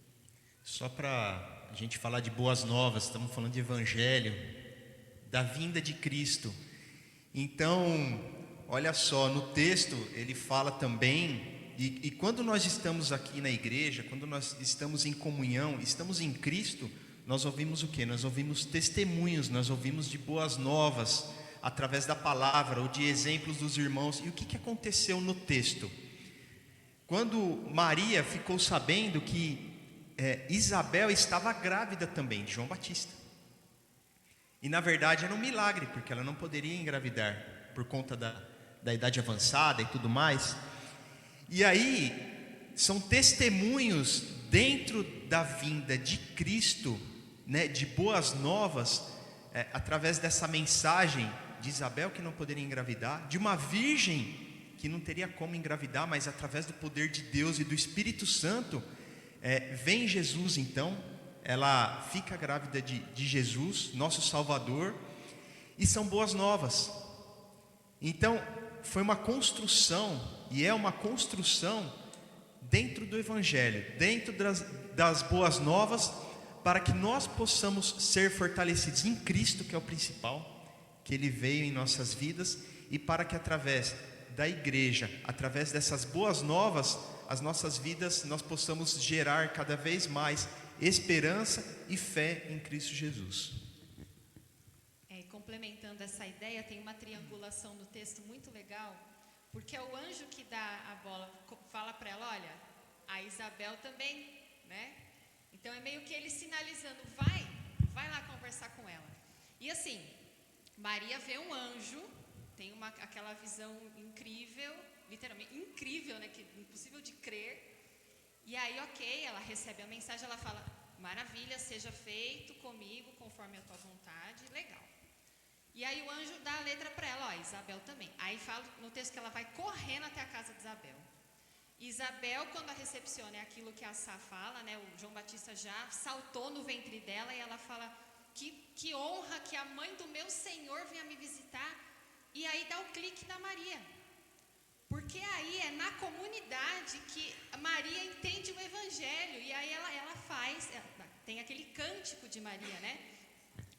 Só para a gente falar de boas novas, estamos falando de evangelho, da vinda de Cristo. Então, olha só, no texto ele fala também, e quando nós estamos aqui na igreja, quando nós estamos em comunhão, estamos em Cristo, nós ouvimos o quê? Nós ouvimos testemunhos, nós ouvimos de boas novas, através da palavra ou de exemplos dos irmãos. E o que aconteceu no texto? Quando Maria ficou sabendo que Isabel estava grávida também, de João Batista. E na verdade era um milagre, porque ela não poderia engravidar por conta da idade avançada e tudo mais. E aí são testemunhos dentro da vinda de Cristo, né, de boas novas, através dessa mensagem de Isabel que não poderia engravidar, de uma virgem que não teria como engravidar, mas através do poder de Deus e do Espírito Santo, vem Jesus então. Ela fica grávida de Jesus, nosso Salvador, e são boas novas. Então, foi uma construção, e é uma construção dentro do Evangelho, dentro das boas novas, para que nós possamos ser fortalecidos em Cristo, que é o principal, que Ele veio em nossas vidas, e para que através da igreja, através dessas boas novas, as nossas vidas, nós possamos gerar cada vez mais esperança e fé em Cristo Jesus. Complementando essa ideia, tem uma triangulação no texto muito legal, Porque é o anjo que dá a bola, fala para ela, olha, a Isabel também, né? Então é meio que ele sinalizando, vai lá conversar com ela. E assim, Maria vê um anjo, tem aquela visão incrível, literalmente incrível, né? Que é impossível de crer. E aí, ok, ela recebe a mensagem, ela fala, maravilha, seja feito comigo conforme a tua vontade, legal. E aí o anjo dá a letra para ela, ó, Isabel também. Aí fala no texto que ela vai correndo até a casa de Isabel. Isabel, quando a recepciona, é aquilo que a Sá fala, né? O João Batista já saltou no ventre dela e ela fala, que honra que a mãe do meu Senhor venha me visitar. E aí dá o clique na Maria. Porque aí é na comunidade que Maria entende o Evangelho. E aí ela tem aquele cântico de Maria, né?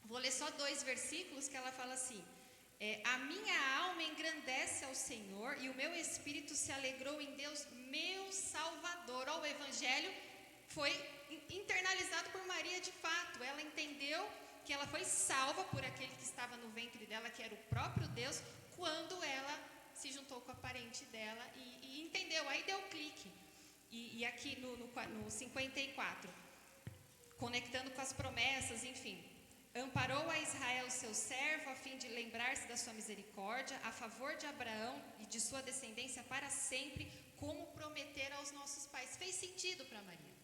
Vou ler só 2 versículos que ela fala assim, a minha alma engrandece ao Senhor e o meu espírito se alegrou em Deus, meu Salvador. Ó, o Evangelho foi internalizado por Maria de fato. Ela entendeu que ela foi salva por aquele que estava no ventre dela, que era o próprio Deus, quando ela se juntou com a parente dela e entendeu, aí deu clique. E aqui no 54, conectando com as promessas, enfim, amparou a Israel, seu servo, a fim de lembrar-se da sua misericórdia, a favor de Abraão e de sua descendência para sempre, como prometer aos nossos pais. Fez sentido para Maria.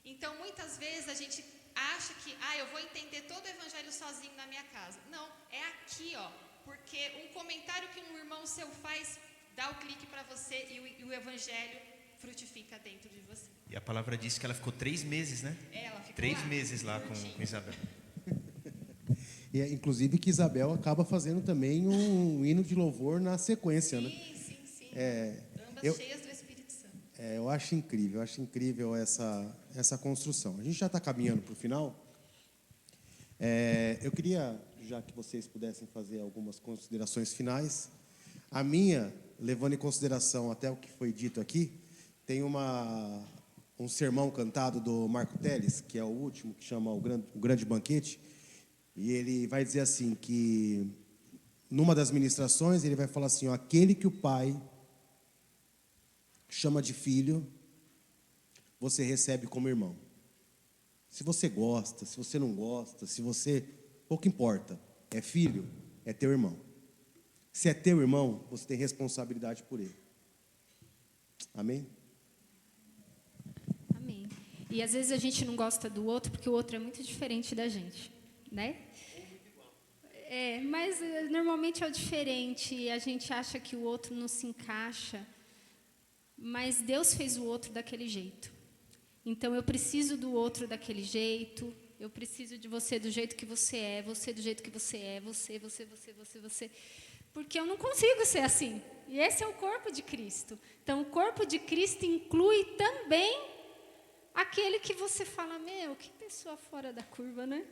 Então, muitas vezes a gente acha que, eu vou entender todo o evangelho sozinho na minha casa. Não, é aqui, ó, porque um comentário que um irmão seu faz, dá o clique para você e o evangelho frutifica dentro de você. E a palavra diz que ela ficou 3 meses, né? Ela ficou 3 meses lá com Isabel. E inclusive que Isabel acaba fazendo também um hino de louvor na sequência, né? Sim. Ambas cheias do Espírito Santo. Eu acho incrível essa construção. A gente já está caminhando para o final. Eu queria, já que vocês pudessem fazer algumas considerações finais. A minha, levando em consideração até o que foi dito aqui, tem um sermão cantado do Marco Teles, que é o último, que chama o Grande Banquete, e ele vai dizer assim, que numa das ministrações, ele vai falar assim, ó, aquele que o Pai chama de filho, você recebe como irmão. Se você gosta, se você não gosta, pouco importa, é filho, é teu irmão. Se é teu irmão, você tem responsabilidade por ele. Amém? Amém. E às vezes a gente não gosta do outro porque o outro é muito diferente da gente, né? Mas normalmente é o diferente e a gente acha que o outro não se encaixa, mas Deus fez o outro daquele jeito. Então eu preciso do outro daquele jeito, eu preciso de você do jeito que você é, você do jeito que você é, você, porque eu não consigo ser assim. E esse é o corpo de Cristo. Então o corpo de Cristo inclui também aquele que você fala, que pessoa fora da curva, né?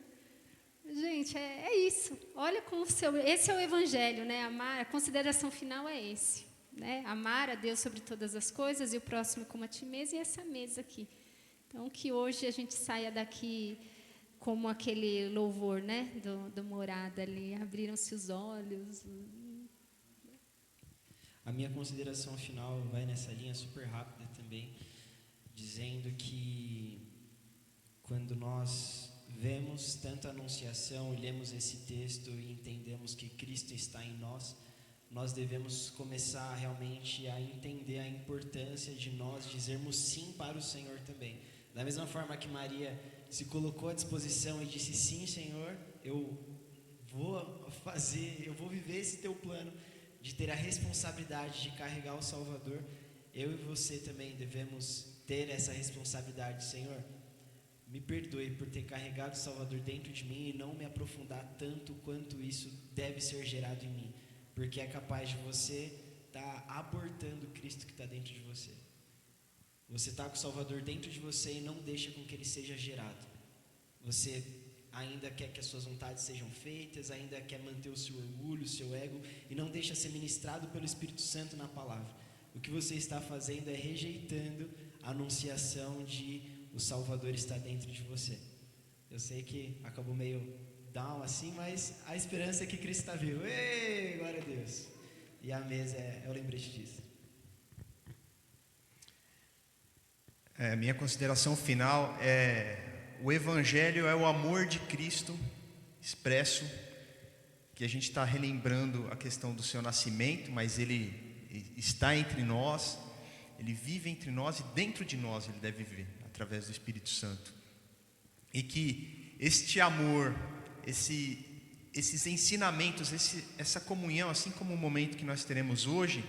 Gente, é isso. Olha como esse é o evangelho, né? Amar, a consideração final é esse, né? Amar a Deus sobre todas as coisas e o próximo como a ti mesmo, e essa mesa aqui. Então, que hoje a gente saia daqui como aquele louvor, né? Do morada ali, abriram-se os olhos. A minha consideração final vai nessa linha super rápida também, dizendo que quando nós vemos tanta anunciação, lemos esse texto e entendemos que Cristo está em nós, nós devemos começar realmente a entender a importância de nós dizermos sim para o Senhor também. Da mesma forma que Maria se colocou à disposição e disse, sim, Senhor, eu vou viver esse teu plano de ter a responsabilidade de carregar o Salvador, eu e você também devemos ter essa responsabilidade. Senhor, me perdoe por ter carregado o Salvador dentro de mim e não me aprofundar tanto quanto isso deve ser gerado em mim, porque é capaz de você estar abortando o Cristo que está dentro de você. Você está com o Salvador dentro de você e não deixa com que ele seja gerado. Você ainda quer que as suas vontades sejam feitas, ainda quer manter o seu orgulho, o seu ego, e não deixa ser ministrado pelo Espírito Santo na palavra. O que você está fazendo é rejeitando a anunciação de o Salvador está dentro de você. Eu sei que acabou meio down assim, mas a esperança é que Cristo está vivo. Ei, glória a Deus. e a mesa é o lembrete disso. Minha consideração final é: o Evangelho é o amor de Cristo expresso, que a gente está relembrando a questão do seu nascimento, mas Ele está entre nós, Ele vive entre nós e dentro de nós Ele deve viver, através do Espírito Santo. E que este amor, esses ensinamentos, essa comunhão, assim como o momento que nós teremos hoje,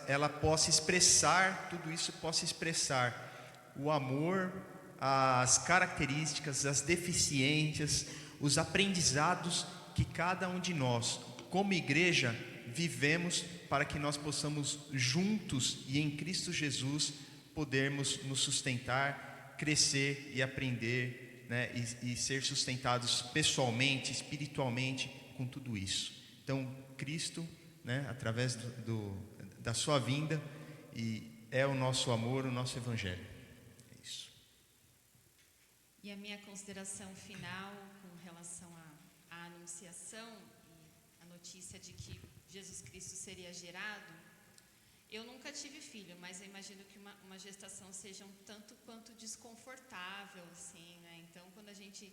ela possa expressar, tudo isso possa expressar o amor, as características, as deficiências, os aprendizados que cada um de nós, como igreja, vivemos, para que nós possamos juntos e em Cristo Jesus podermos nos sustentar, crescer e aprender, né, e ser sustentados pessoalmente, espiritualmente com tudo isso. Então, Cristo, né, através da sua vinda, e é o nosso amor, o nosso Evangelho. É isso. E a minha consideração final com relação à anunciação e a notícia de que Jesus Cristo seria gerado. Eu nunca tive filho, mas eu imagino que uma gestação seja um tanto quanto desconfortável, assim, né? Então, quando a gente,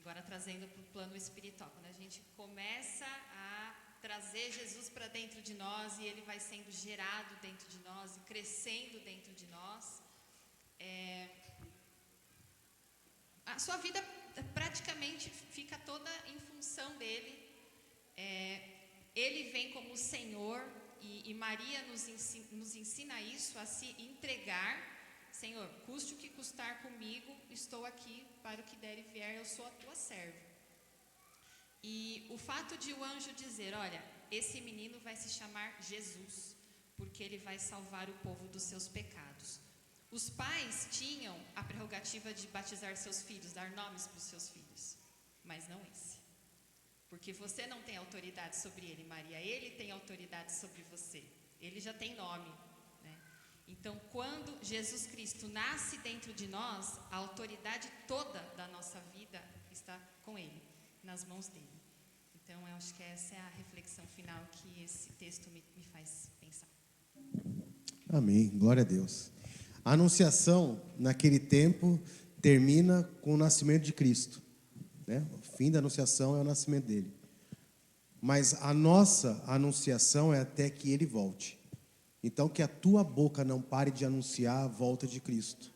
agora trazendo para o plano espiritual, quando a gente começa a trazer Jesus para dentro de nós e Ele vai sendo gerado dentro de nós e crescendo dentro de nós, a sua vida praticamente fica toda em função dEle. Ele vem como Senhor e Maria nos ensina isso, a se entregar. Senhor, custe o que custar comigo, estou aqui para o que der e vier, eu sou a tua serva. E o fato de o anjo dizer, olha, esse menino vai se chamar Jesus, porque ele vai salvar o povo dos seus pecados. Os pais tinham a prerrogativa de batizar seus filhos, dar nomes para os seus filhos, mas não esse. Porque você não tem autoridade sobre ele, Maria, ele tem autoridade sobre você. Ele já tem nome, né? Então, quando Jesus Cristo nasce dentro de nós, a autoridade toda da nossa vida está com ele, nas mãos dele. Então, eu acho que essa é a reflexão final que esse texto me faz pensar. Amém, glória a Deus. A anunciação, naquele tempo, termina com o nascimento de Cristo, né? O fim da anunciação é o nascimento dele. Mas a nossa anunciação é até que ele volte. Então, que a tua boca não pare de anunciar a volta de Cristo.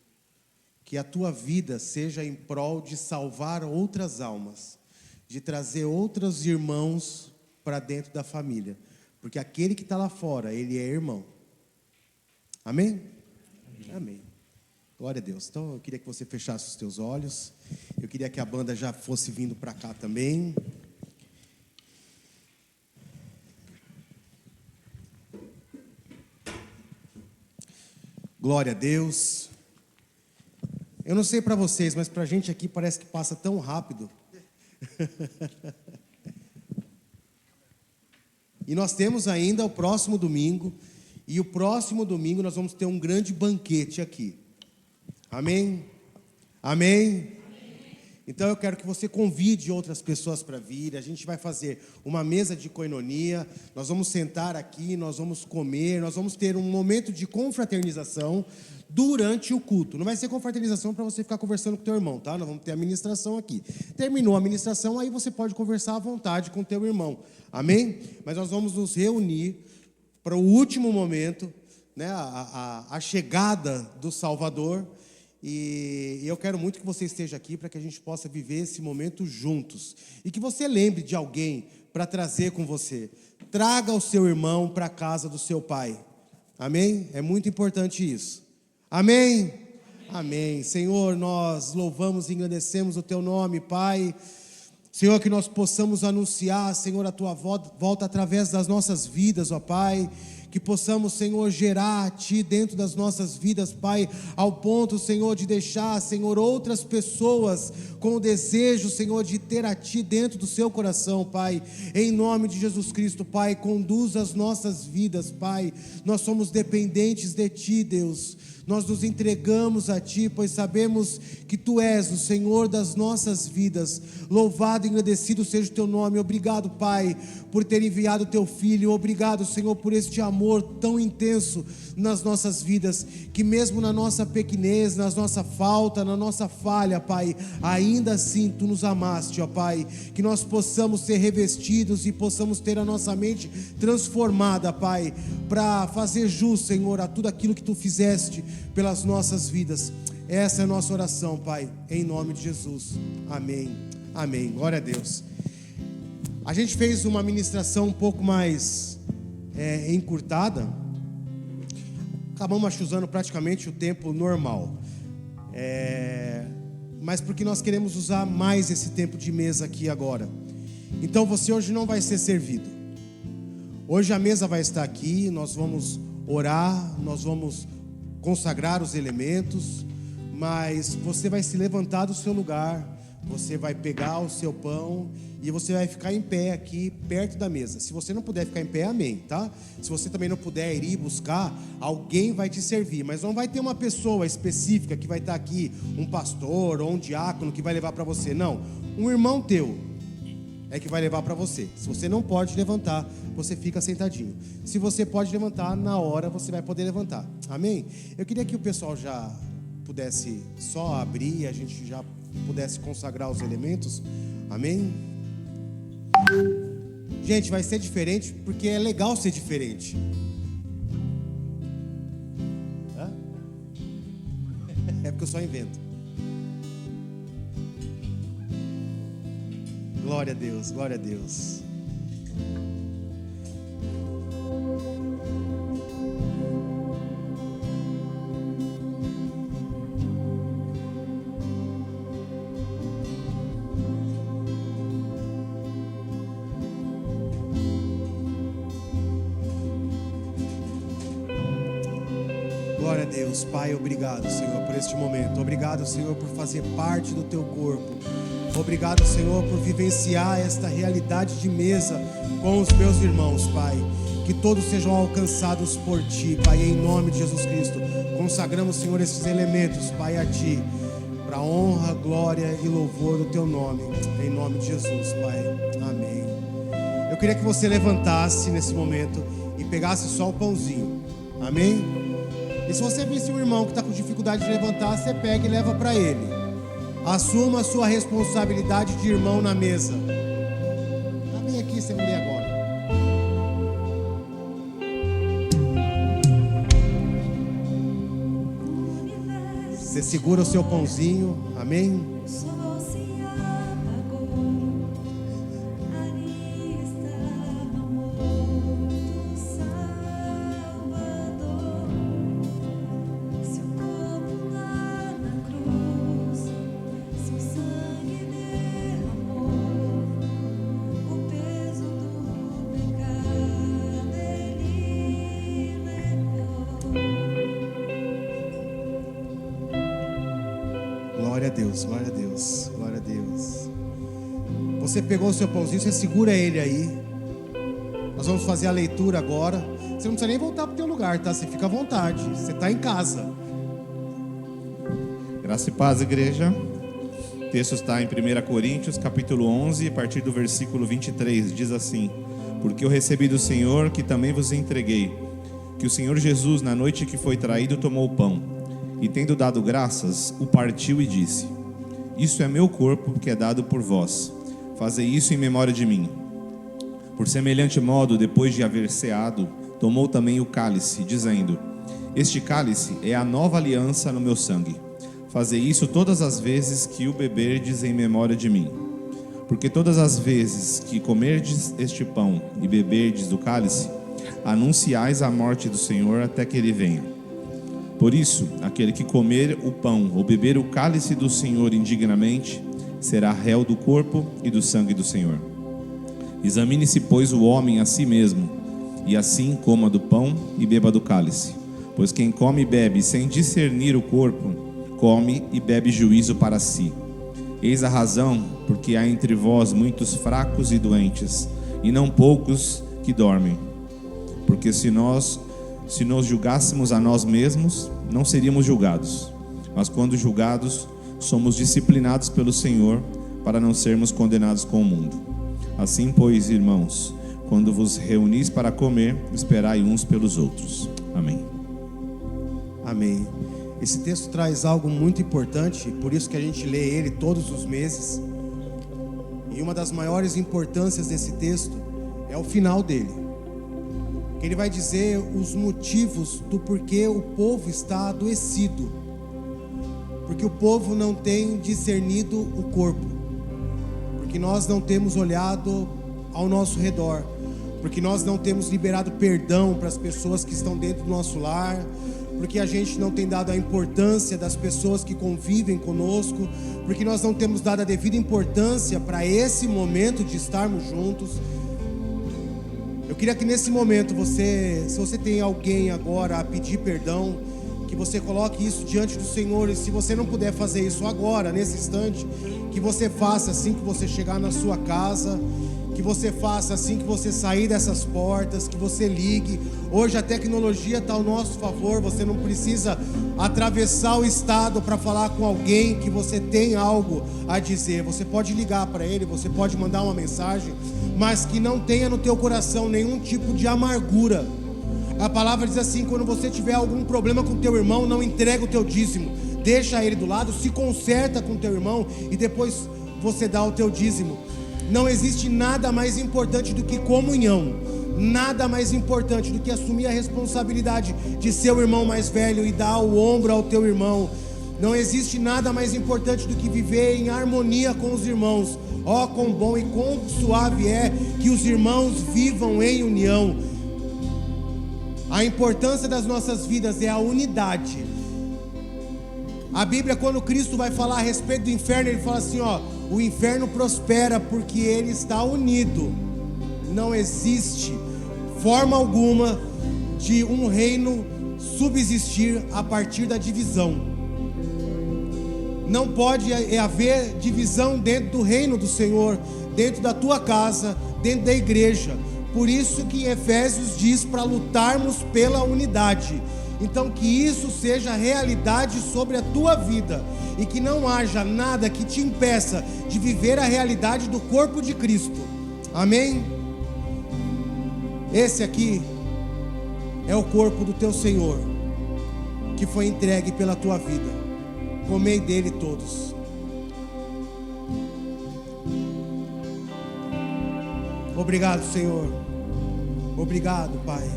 Que a tua vida seja em prol de salvar outras almas, de trazer outros irmãos para dentro da família. Porque aquele que está lá fora, ele é irmão. Amém? Amém. Glória a Deus. Então, eu queria que você fechasse os teus olhos. Eu queria que a banda já fosse vindo para cá também. Glória a Deus. Eu não sei para vocês, mas para a gente aqui parece que passa tão rápido. E nós temos ainda o próximo domingo. E o próximo domingo nós vamos ter um grande banquete aqui. Amém? Amém? Então eu quero que você convide outras pessoas para vir. A gente vai fazer uma mesa de koinonia. Nós vamos sentar aqui, nós vamos comer, nós vamos ter um momento de confraternização durante o culto. Não vai ser confraternização para você ficar conversando com o teu irmão, tá? Nós vamos ter a ministração aqui. Terminou a ministração, aí você pode conversar à vontade com o teu irmão. Amém? Mas nós vamos nos reunir para o último momento, né? A chegada do Salvador. E eu quero muito que você esteja aqui para que a gente possa viver esse momento juntos. E que você lembre de alguém para trazer com você. Traga o seu irmão para a casa do seu pai. Amém? É muito importante isso. Amém? Amém. Senhor, nós louvamos e engrandecemos o teu nome, Pai. Senhor, que nós possamos anunciar, Senhor, a tua volta através das nossas vidas, ó Pai. Que possamos, Senhor, gerar a Ti dentro das nossas vidas, Pai, ao ponto, Senhor, de deixar, Senhor, outras pessoas com o desejo, Senhor, de ter a Ti dentro do seu coração, Pai. Em nome de Jesus Cristo, Pai, conduza as nossas vidas, Pai. Nós somos dependentes de Ti, Deus. Nós nos entregamos a Ti, pois sabemos que Tu és o Senhor das nossas vidas. Louvado e agradecido seja o Teu nome. Obrigado, Pai, por ter enviado o Teu Filho. Obrigado, Senhor, por este amor tão intenso nas nossas vidas, que mesmo na nossa pequenez, na nossa falta, na nossa falha, Pai, ainda assim Tu nos amaste, ó Pai. Que nós possamos ser revestidos e possamos ter a nossa mente transformada, Pai, para fazer jus, Senhor, a tudo aquilo que Tu fizeste pelas nossas vidas. Essa é a nossa oração, Pai, em nome de Jesus. Amém, amém, glória a Deus. A gente fez uma ministração um pouco mais encurtada. Acabamos usando praticamente o tempo normal, mas porque nós queremos usar mais esse tempo de mesa aqui agora. Então você hoje não vai ser servido. Hoje a mesa vai estar aqui, nós vamos orar, nós vamos consagrar os elementos, mas você vai se levantar do seu lugar, você vai pegar o seu pão e você vai ficar em pé aqui perto da mesa. Se você não puder ficar em pé, amém, tá? Se você também não puder ir buscar, alguém vai te servir, mas não vai ter uma pessoa específica que vai estar aqui, um pastor ou um diácono que vai levar para você, não. Um irmão teu é que vai levar para você. Se você não pode levantar, você fica sentadinho. Se você pode levantar, na hora você vai poder levantar, amém? Eu queria que o pessoal já pudesse só abrir, a gente já pudesse consagrar os elementos, amém? Gente, vai ser diferente porque é legal ser diferente. É porque eu só invento. Glória a Deus, glória a Deus. Glória a Deus, Pai, obrigado, Senhor, por este momento. Obrigado, Senhor, por fazer parte do Teu corpo. Obrigado, Senhor, por vivenciar esta realidade de mesa com os meus irmãos, Pai. Que todos sejam alcançados por Ti, Pai, em nome de Jesus Cristo. Consagramos, Senhor, esses elementos, Pai, a Ti, para a honra, glória e louvor do Teu nome, em nome de Jesus, Pai. Amém. Eu queria que você levantasse nesse momento e pegasse só o pãozinho, amém? E se você visse um irmão que está com dificuldade de levantar, você pega e leva para ele. Assuma a sua responsabilidade de irmão na mesa. Vem aqui, você vai ler agora. Você segura o seu pãozinho, amém? Glória a Deus, glória a Deus, glória a Deus. Você pegou o seu pãozinho, você segura ele aí. Nós vamos fazer a leitura agora. Você não precisa nem voltar para o teu lugar, tá? Você fica à vontade, você está em casa. Graça e paz, igreja. O texto está em 1 Coríntios, capítulo 11, a partir do versículo 23. Diz assim: porque eu recebi do Senhor que também vos entreguei, que o Senhor Jesus, na noite que foi traído, tomou o pão. E tendo dado graças, o partiu e disse: isso é meu corpo que é dado por vós. Fazei isso em memória de mim. Por semelhante modo, depois de haver ceado, tomou também o cálice, dizendo: este cálice é a nova aliança no meu sangue. Fazei isso todas as vezes que o beberdes em memória de mim. Porque todas as vezes que comerdes este pão e beberdes do cálice, anunciais a morte do Senhor até que Ele venha. Por isso, aquele que comer o pão ou beber o cálice do Senhor indignamente, será réu do corpo e do sangue do Senhor. Examine-se, pois, o homem a si mesmo, e assim coma do pão e beba do cálice. Pois quem come e bebe sem discernir o corpo, come e bebe juízo para si. Eis a razão, porque há entre vós muitos fracos e doentes, e não poucos que dormem. Porque se nos julgássemos a nós mesmos, não seríamos julgados. Mas quando julgados, somos disciplinados pelo Senhor, para não sermos condenados com o mundo. Assim, pois, irmãos, quando vos reunis para comer, esperai uns pelos outros. Amém. Amém. Esse texto traz algo muito importante, por isso que a gente lê ele todos os meses. E uma das maiores importâncias desse texto é o final dele. Ele vai dizer os motivos do porquê o povo está adoecido. Porque o povo não tem discernido o corpo. Porque nós não temos olhado ao nosso redor. Porque nós não temos liberado perdão para as pessoas que estão dentro do nosso lar. Porque a gente não tem dado a importância das pessoas que convivem conosco. Porque nós não temos dado a devida importância para esse momento de estarmos juntos. Eu queria que nesse momento se você tem alguém agora a pedir perdão, que você coloque isso diante do Senhor. E se você não puder fazer isso agora, nesse instante, que você faça assim que você chegar na sua casa, que você faça assim que você sair dessas portas, que você ligue. Hoje a tecnologia está ao nosso favor, você não precisa atravessar o estado para falar com alguém que você tem algo a dizer. Você pode ligar para ele, você pode mandar uma mensagem, mas que não tenha no teu coração nenhum tipo de amargura. A palavra diz assim: quando você tiver algum problema com teu irmão, não entrega o teu dízimo, deixa ele do lado, se conserta com teu irmão e depois você dá o teu dízimo. Não existe nada mais importante do que comunhão, nada mais importante do que assumir a responsabilidade de ser o irmão mais velho e dar o ombro ao teu irmão. Não existe nada mais importante do que viver em harmonia com os irmãos. Ó, quão bom e quão suave é que os irmãos vivam em união. A importância das nossas vidas é a unidade. A Bíblia, quando Cristo vai falar a respeito do inferno, ele fala assim, ó: o inferno prospera porque ele está unido. Não existe forma alguma de um reino subsistir a partir da divisão. Não pode haver divisão dentro do reino do Senhor, dentro da tua casa, dentro da igreja. Por isso que em Efésios diz para lutarmos pela unidade. Então que isso seja realidade sobre a tua vida, e que não haja nada que te impeça de viver a realidade do corpo de Cristo. Amém? Esse aqui é o corpo do teu Senhor, que foi entregue pela tua vida. Comei dele todos. Obrigado, Senhor. Obrigado, Pai.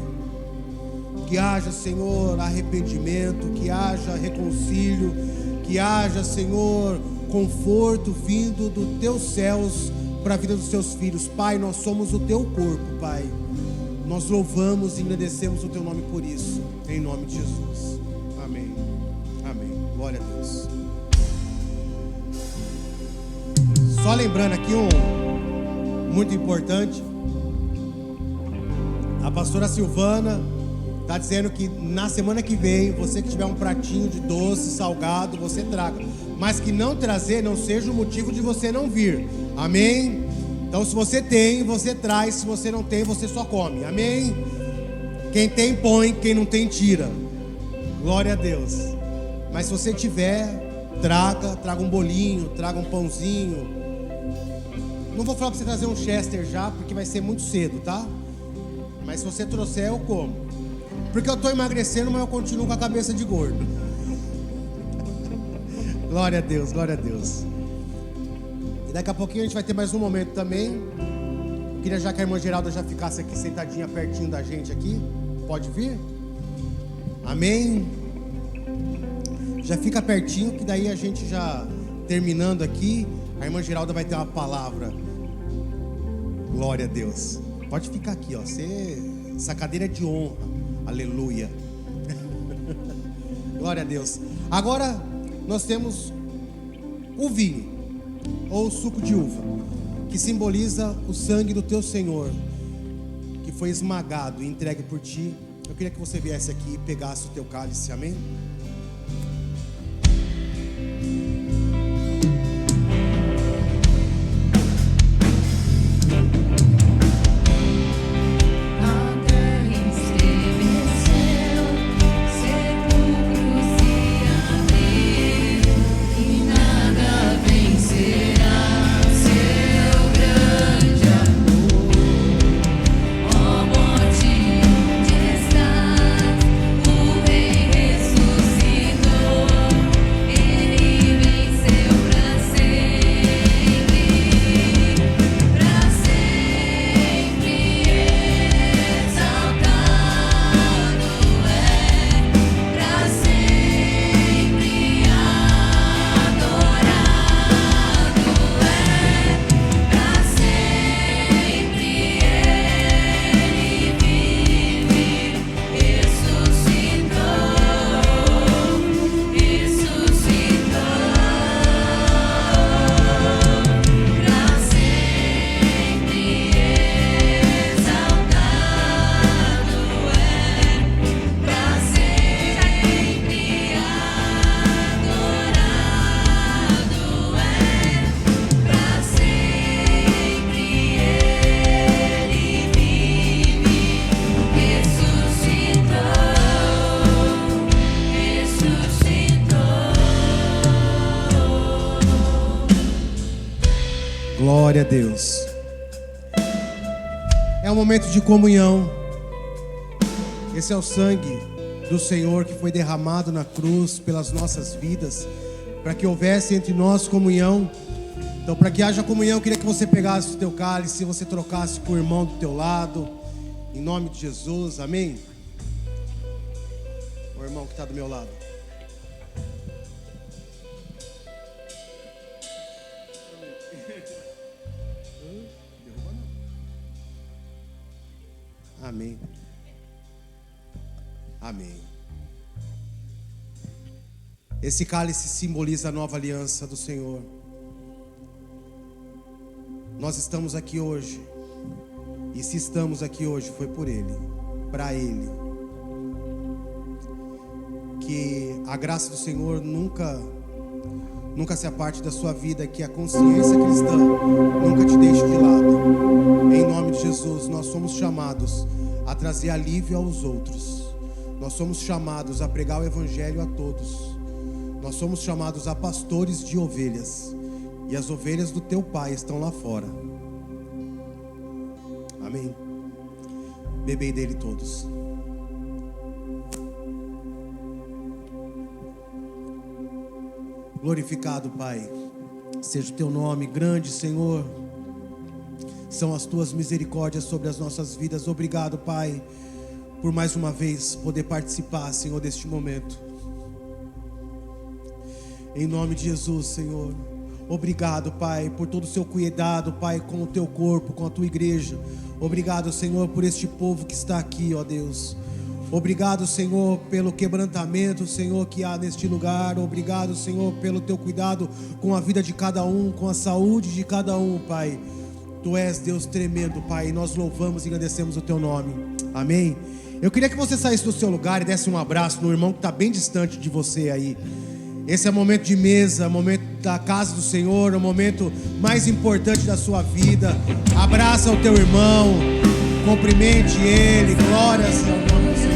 Que haja, Senhor, arrependimento, que haja reconcílio, que haja, Senhor, conforto vindo dos teus céus para a vida dos teus filhos. Pai, nós somos o teu corpo, Pai. Nós louvamos e agradecemos o teu nome por isso, em nome de Jesus. Amém. Amém. Glória a Deus. Só lembrando aqui muito importante, a pastora Silvana está dizendo que na semana que vem, você que tiver um pratinho de doce, salgado, você traga. Mas que não trazer não seja o motivo de você não vir. Amém? Então se você tem, você traz. Se você não tem, você só come. Amém? Quem tem, põe. Quem não tem, tira. Glória a Deus. Mas se você tiver, traga um bolinho, traga um pãozinho. Não vou falar para você trazer um Chester já, porque vai ser muito cedo, tá? Mas se você trouxer, eu como. Porque eu estou emagrecendo, mas eu continuo com a cabeça de gordo. Glória a Deus, glória a Deus. E daqui a pouquinho a gente vai ter mais um momento também. Eu queria já que a irmã Geralda já ficasse aqui sentadinha pertinho da gente aqui. Pode vir? Amém? Já fica pertinho, que daí a gente já terminando aqui, a irmã Geralda vai ter uma palavra. Glória a Deus. Pode ficar aqui, ó. Essa cadeira é de honra. Aleluia. Glória a Deus. Agora nós temos o vinho, ou o suco de uva, que simboliza o sangue do teu Senhor, que foi esmagado e entregue por ti. Eu queria que você viesse aqui e pegasse o teu cálice, amém? Glória a Deus. É um momento de comunhão. Esse é o sangue do Senhor que foi derramado na cruz pelas nossas vidas, para que houvesse entre nós comunhão. Então, para que haja comunhão, eu queria que você pegasse o teu cálice e você trocasse com o irmão do teu lado, em nome de Jesus, amém? O irmão que está do meu lado. Amém. Amém. Esse cálice simboliza a nova aliança do Senhor. Nós estamos aqui hoje. E se estamos aqui hoje, foi por Ele, para Ele. Que a graça do Senhor nunca se aparte da sua vida, que a consciência cristã nunca te deixe de lado. Em nome de Jesus, nós somos chamados a trazer alívio aos outros. Nós somos chamados a pregar o evangelho a todos. Nós somos chamados a pastores de ovelhas. E as ovelhas do teu Pai estão lá fora. Amém. Bebei dele todos. Glorificado, Pai, seja o teu nome grande, Senhor. São as tuas misericórdias sobre as nossas vidas. Obrigado, Pai, por mais uma vez poder participar, Senhor, deste momento. Em nome de Jesus, Senhor. Obrigado, Pai, por todo o seu cuidado, Pai, com o teu corpo, com a tua igreja. Obrigado, Senhor, por este povo que está aqui, ó Deus. Obrigado, Senhor, pelo quebrantamento, Senhor, que há neste lugar. Obrigado, Senhor, pelo teu cuidado com a vida de cada um, com a saúde de cada um, Pai. Tu és Deus tremendo, Pai, e nós louvamos e agradecemos o teu nome. Amém? Eu queria que você saísse do seu lugar e desse um abraço no irmão que está bem distante de você aí. Esse é o momento de mesa, o momento da casa do Senhor, o momento mais importante da sua vida. Abraça o teu irmão, cumprimente ele, glórias ao nome do Senhor.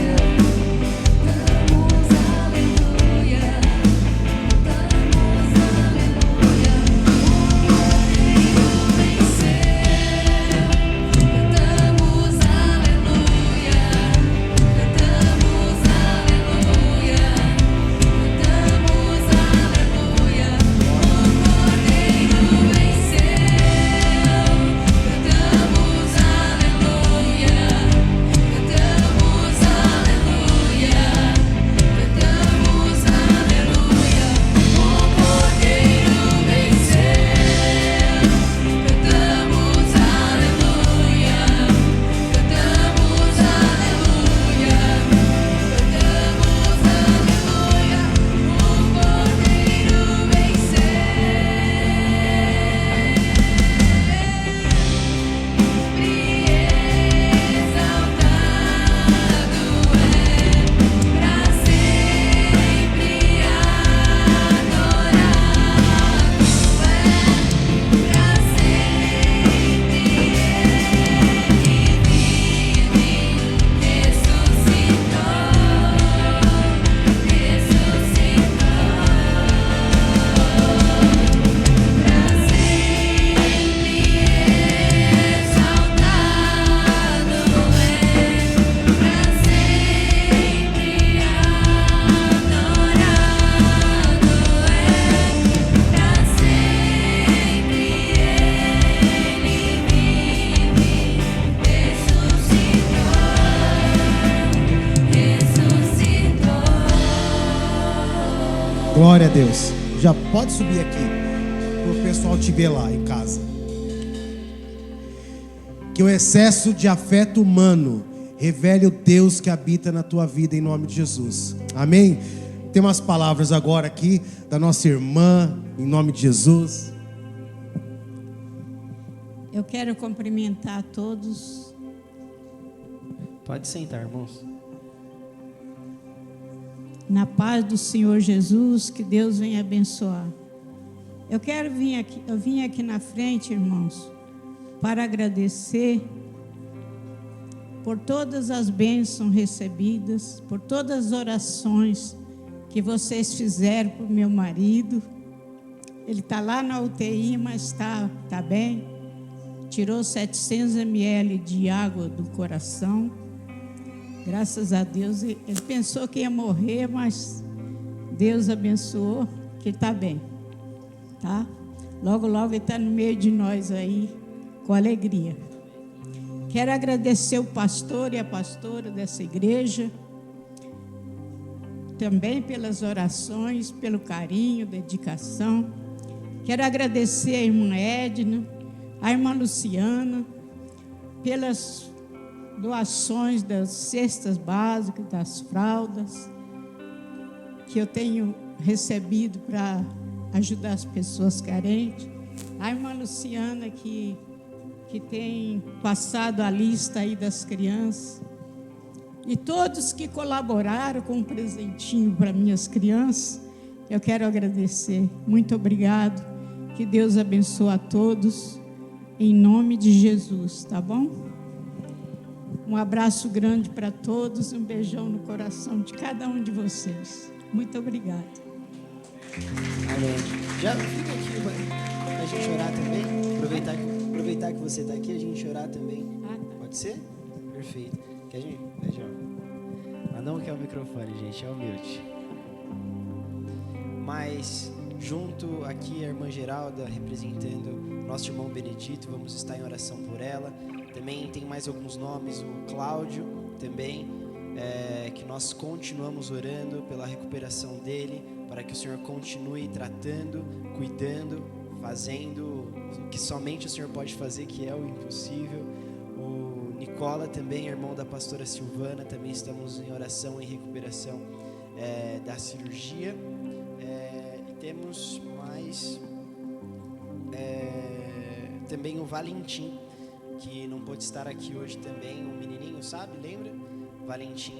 Glória a Deus. Já pode subir aqui para o pessoal te ver lá em casa. Que o excesso de afeto humano revele o Deus que habita na tua vida em nome de Jesus. Amém? Tem umas palavras agora aqui da nossa irmã em nome de Jesus. Eu quero cumprimentar a todos. Pode sentar, irmãos. Na paz do Senhor Jesus, que Deus venha abençoar. Eu vim aqui na frente, irmãos, para agradecer por todas as bênçãos recebidas, por todas as orações que vocês fizeram por meu marido. Ele está lá na UTI, mas está bem. Tirou 700 ml de água do coração. Graças a Deus. Ele pensou que ia morrer, mas Deus abençoou, que ele está bem. Tá? Logo, logo ele está no meio de nós aí, com alegria. Quero agradecer o pastor e a pastora dessa igreja, também pelas orações, pelo carinho, dedicação. Quero agradecer a irmã Edna, a irmã Luciana, pelas doações das cestas básicas, das fraldas, que eu tenho recebido para ajudar as pessoas carentes. A irmã Luciana, que tem passado a lista aí das crianças. E todos que colaboraram com um presentinho para minhas crianças, eu quero agradecer. Muito obrigado. Que Deus abençoe a todos, em nome de Jesus, tá bom? Um abraço grande para todos, um beijão no coração de cada um de vocês. Muito obrigada. Amém. Já fica aqui para a gente orar também. Aproveitar que você está aqui, a gente orar também. Pode ser? Perfeito. Que a gente... Mas não que é o microfone, gente, é o mute. Mas junto aqui a irmã Geralda, representando nosso irmão Benedito, vamos estar em oração por ela. Também tem mais alguns nomes, o Cláudio também, que nós continuamos orando pela recuperação dele, para que o Senhor continue tratando, cuidando, fazendo o que somente o Senhor pode fazer, que é o impossível. O Nicola também, irmão da pastora Silvana, também estamos em oração e recuperação da cirurgia. E temos mais também o Valentim, que não pôde estar aqui hoje também, um menininho, sabe, lembra? O Valentim,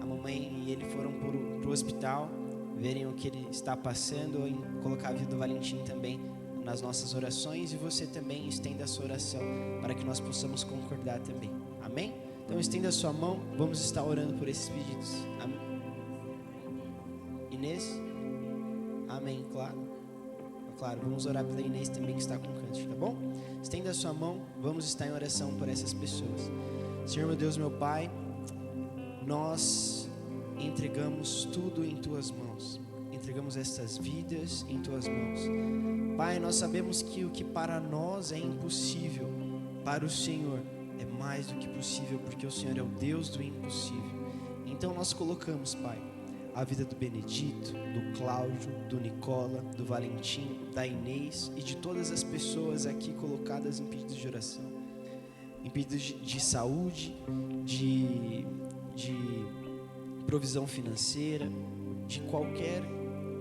a mamãe e ele foram pro hospital, verem o que ele está passando, em colocar a vida do Valentim também nas nossas orações, e você também estenda a sua oração para que nós possamos concordar também. Amém? Então estenda a sua mão, vamos estar orando por esses pedidos. Amém? Inês? Amém, claro, vamos orar pela Inês também, que está com câncer, tá bom? Estenda a sua mão, vamos estar em oração por essas pessoas. Senhor, meu Deus, meu Pai, nós entregamos tudo em Tuas mãos, entregamos estas vidas em Tuas mãos. Pai, nós sabemos que o que para nós é impossível, para o Senhor é mais do que possível, porque o Senhor é o Deus do impossível. Então nós colocamos, Pai, a vida do Benedito, do Cláudio, do Nicola, do Valentim, da Inês e de todas as pessoas aqui colocadas em pedidos de oração, em pedidos de saúde, de provisão financeira, de qualquer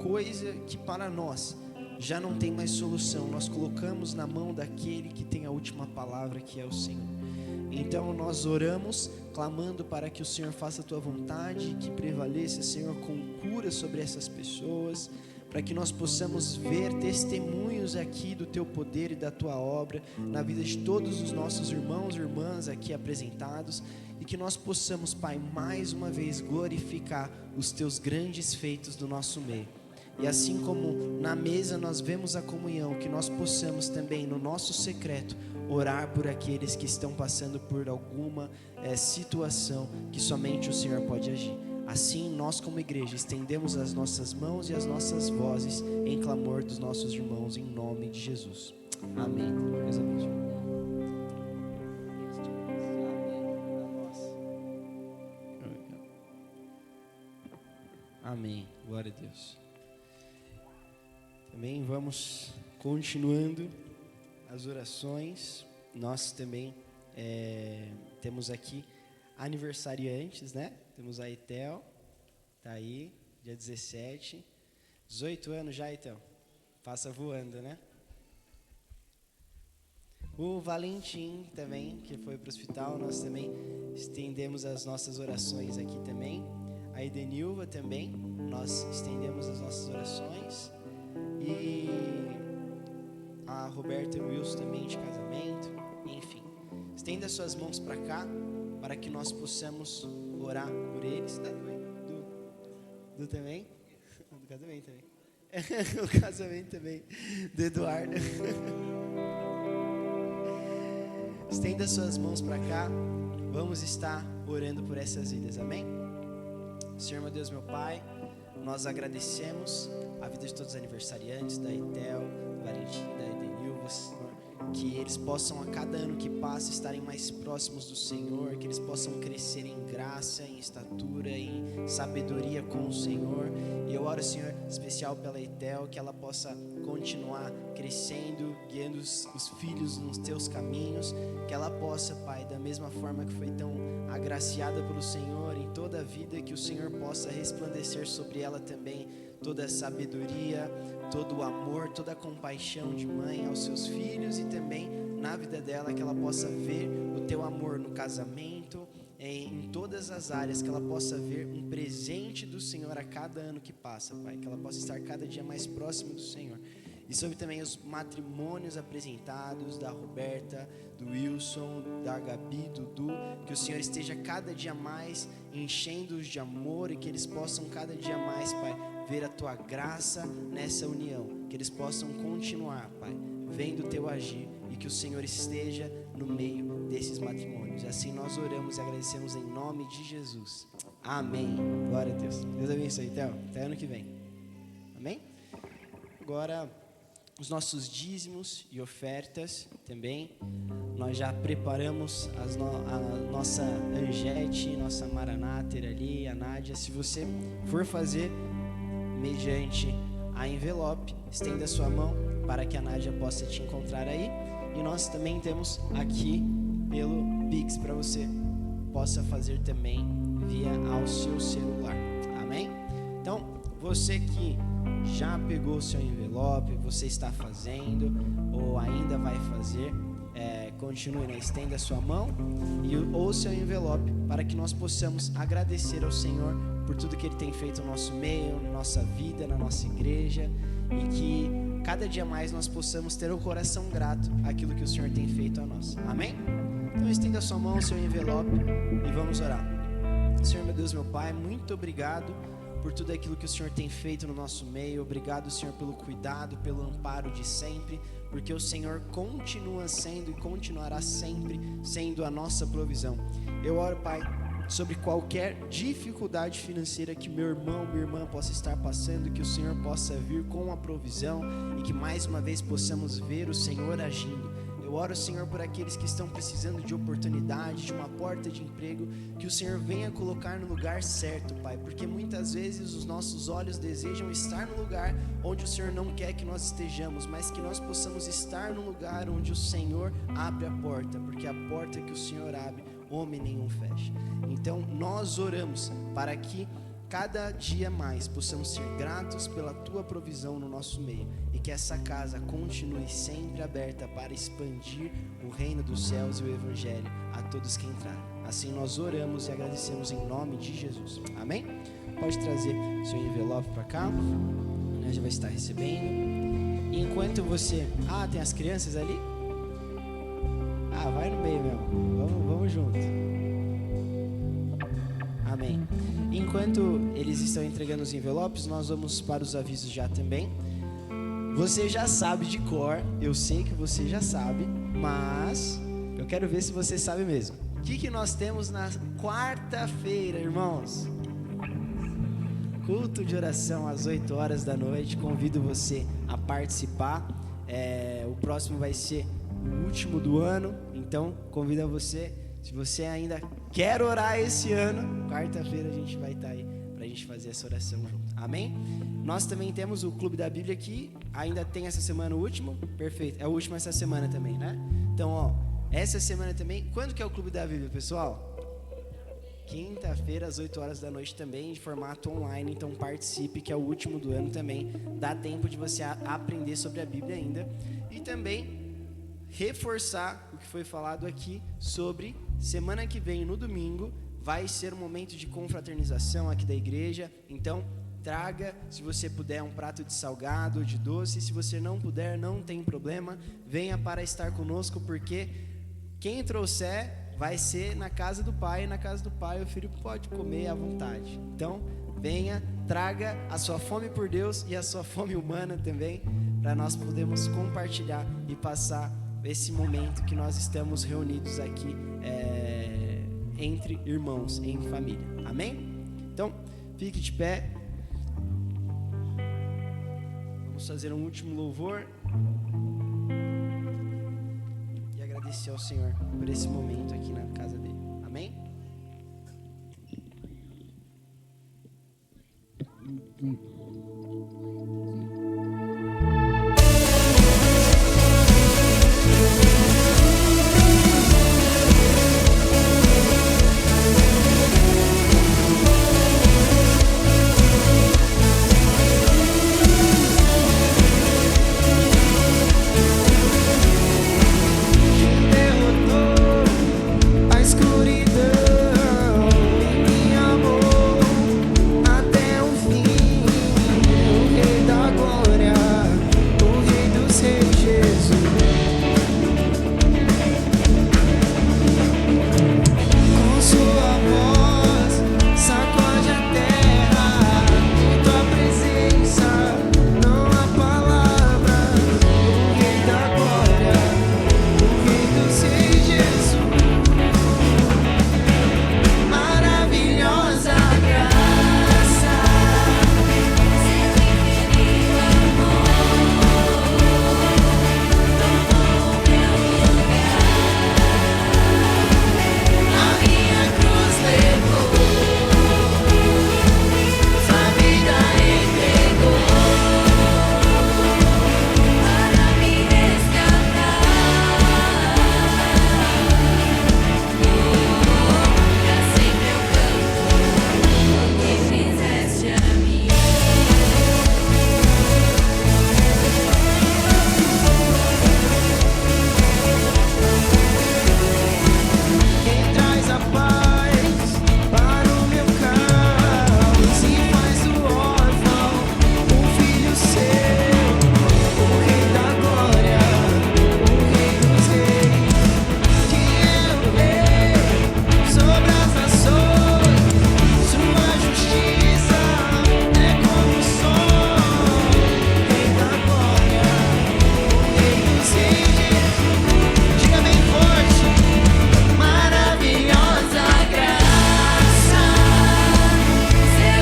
coisa que para nós já não tem mais solução. Nós colocamos na mão daquele que tem a última palavra, que é o Senhor. Então nós oramos, clamando para que o Senhor faça a Tua vontade, que prevaleça, Senhor, com cura sobre essas pessoas, para que nós possamos ver testemunhos aqui do Teu poder e da Tua obra na vida de todos os nossos irmãos e irmãs aqui apresentados, e que nós possamos, Pai, mais uma vez glorificar os Teus grandes feitos do nosso meio. E assim como na mesa nós vemos a comunhão, que nós possamos também no nosso secreto orar por aqueles que estão passando por alguma situação que somente o Senhor pode agir. Assim nós como igreja estendemos as nossas mãos e as nossas vozes em clamor dos nossos irmãos em nome de Jesus. Amém. Deus abençoe. Amém. Glória a Deus. Também vamos continuando as orações. Nós também temos aqui aniversariantes, né? Temos a Etel, tá aí, dia 17. 18 anos já, Etel. Passa voando, né? O Valentim também, que foi para o hospital, nós também estendemos as nossas orações aqui também. A Edenilva também, nós estendemos as nossas orações. E a Roberta e o Wilson também de casamento. Enfim, estenda suas mãos para cá, para que nós possamos orar por eles. Do também? Do casamento também. O casamento também do Eduardo. Estenda suas mãos para cá. Vamos estar orando por essas vidas, amém? Senhor, meu Deus, meu Pai, nós agradecemos a vida de todos os aniversariantes, da Etel, do Valentim, da Edenilva, Senhor, que eles possam a cada ano que passa estarem mais próximos do Senhor, que eles possam crescer em graça, em estatura, em sabedoria com o Senhor. E eu oro, Senhor, especial pela Etel, que ela possa continuar crescendo, guiando os filhos nos teus caminhos, que ela possa, Pai, da mesma forma que foi tão agraciada pelo Senhor em toda a vida, que o Senhor possa resplandecer sobre ela também toda a sabedoria, todo o amor, toda a compaixão de mãe aos seus filhos, e também na vida dela, que ela possa ver o teu amor no casamento, em todas as áreas, que ela possa ver um presente do Senhor a cada ano que passa, Pai, que ela possa estar cada dia mais próxima do Senhor. E sobre também os matrimônios apresentados da Roberta, do Wilson, da Gabi, do Du, que o Senhor esteja cada dia mais enchendo-os de amor, e que eles possam cada dia mais, Pai, ver a Tua graça nessa união, que eles possam continuar, Pai, vendo o Teu agir, e que o Senhor esteja no meio desses matrimônios. Assim nós oramos e agradecemos em nome de Jesus. Amém. Glória a Deus. Deus abençoe, Theo. Até ano que vem. Amém? Agora, os nossos dízimos e ofertas também. Nós já preparamos a nossa Angete, nossa Maranáter ali, a Nádia. Se você for fazer mediante a envelope, estenda a sua mão para que a Nádia possa te encontrar aí. E nós também temos aqui pelo Pix para você possa fazer também via ao seu celular. Amém? Então, você que já pegou o seu envelope, você está fazendo ou ainda vai fazer, continue, né? Estenda a sua mão ou seu envelope para que nós possamos agradecer ao Senhor por tudo que Ele tem feito no nosso meio, na nossa vida, na nossa igreja, e que cada dia mais nós possamos ter o coração grato àquilo que o Senhor tem feito a nós. Amém? Então estenda a sua mão, seu envelope, e vamos orar. Senhor, meu Deus, meu Pai, muito obrigado por tudo aquilo que o Senhor tem feito no nosso meio. Obrigado, Senhor, pelo cuidado, pelo amparo de sempre, porque o Senhor continua sendo e continuará sempre sendo a nossa provisão. Eu oro, Pai, sobre qualquer dificuldade financeira que meu irmão, minha irmã possa estar passando, que o Senhor possa vir com a provisão e que mais uma vez possamos ver o Senhor agindo. Eu oro, Senhor, por aqueles que estão precisando de oportunidade, de uma porta de emprego, que o Senhor venha colocar no lugar certo, Pai, porque muitas vezes os nossos olhos desejam estar no lugar onde o Senhor não quer que nós estejamos, mas que nós possamos estar no lugar onde o Senhor abre a porta, porque a porta que o Senhor abre, homem nenhum fecha. Então nós oramos para que cada dia mais possamos ser gratos pela Tua provisão no nosso meio, e que essa casa continue sempre aberta para expandir o reino dos céus e o Evangelho a todos que entrarem. Assim nós oramos e agradecemos em nome de Jesus. Amém? Pode trazer seu envelope para cá, a já vai estar recebendo. E enquanto você... tem as crianças ali? Vai no meio mesmo, vamos junto. Amém. Enquanto eles estão entregando os envelopes, nós vamos para os avisos já também. Você já sabe de cor, eu sei que você já sabe, mas eu quero ver se você sabe mesmo. O que nós temos na quarta-feira, irmãos? Culto de oração às 8 horas da noite. Convido você a participar. O próximo vai ser o último do ano, então convido você. Se você ainda quer orar esse ano, quarta-feira a gente vai estar aí para a gente fazer essa oração junto. Amém? Nós também temos o Clube da Bíblia aqui. Ainda tem essa semana o último. Perfeito. É o último essa semana também, né? Então, essa semana também. Quando que é o Clube da Bíblia, pessoal? Quinta-feira, às 8 horas da noite também, de formato online. Então participe, que é o último do ano também. Dá tempo de você aprender sobre a Bíblia ainda. E também reforçar o que foi falado aqui sobre semana que vem, no domingo, vai ser um momento de confraternização aqui da igreja. Então traga, se você puder, um prato de salgado, de doce. Se você não puder, não tem problema, venha para estar conosco, porque quem trouxer vai ser na casa do Pai, e na casa do Pai o filho pode comer à vontade. Então venha, traga a sua fome por Deus e a sua fome humana também, para nós podermos compartilhar e passar esse momento que nós estamos reunidos aqui entre irmãos, em família. Amém? Então, fique de pé. Vamos fazer um último louvor e agradecer ao Senhor por esse momento aqui na casa dele. Amém? Seu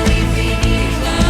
infinito amor.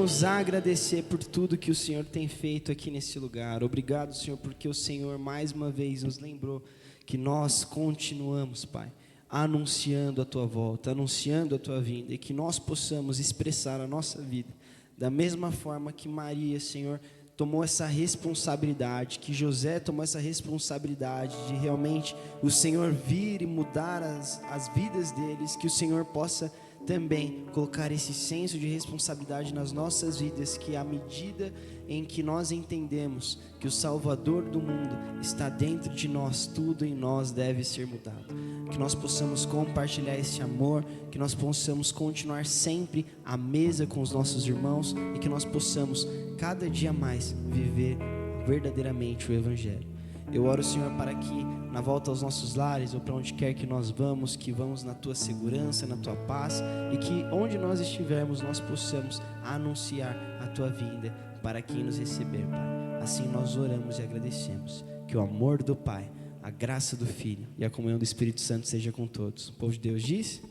queremos agradecer por tudo que o Senhor tem feito aqui nesse lugar. Obrigado, Senhor, porque o Senhor mais uma vez nos lembrou que nós continuamos, Pai, anunciando a Tua volta, anunciando a Tua vinda, e que nós possamos expressar a nossa vida da mesma forma que Maria, Senhor, tomou essa responsabilidade, que José tomou essa responsabilidade de realmente o Senhor vir e mudar as vidas deles, que o Senhor possa também colocar esse senso de responsabilidade nas nossas vidas, que à medida em que nós entendemos que o Salvador do mundo está dentro de nós, tudo em nós deve ser mudado. Que nós possamos compartilhar esse amor, que nós possamos continuar sempre à mesa com os nossos irmãos e que nós possamos cada dia mais viver verdadeiramente o Evangelho. Eu oro, Senhor, para que na volta aos nossos lares ou para onde quer que nós vamos, que vamos na Tua segurança, na Tua paz, e que onde nós estivermos nós possamos anunciar a Tua vinda para quem nos receber, Pai. Assim nós oramos e agradecemos. Que o amor do Pai, a graça do Filho e a comunhão do Espírito Santo seja com todos. O povo de Deus diz?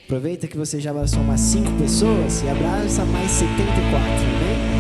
Aproveita que você já abraçou umas 5 pessoas e abraça mais 74, amém?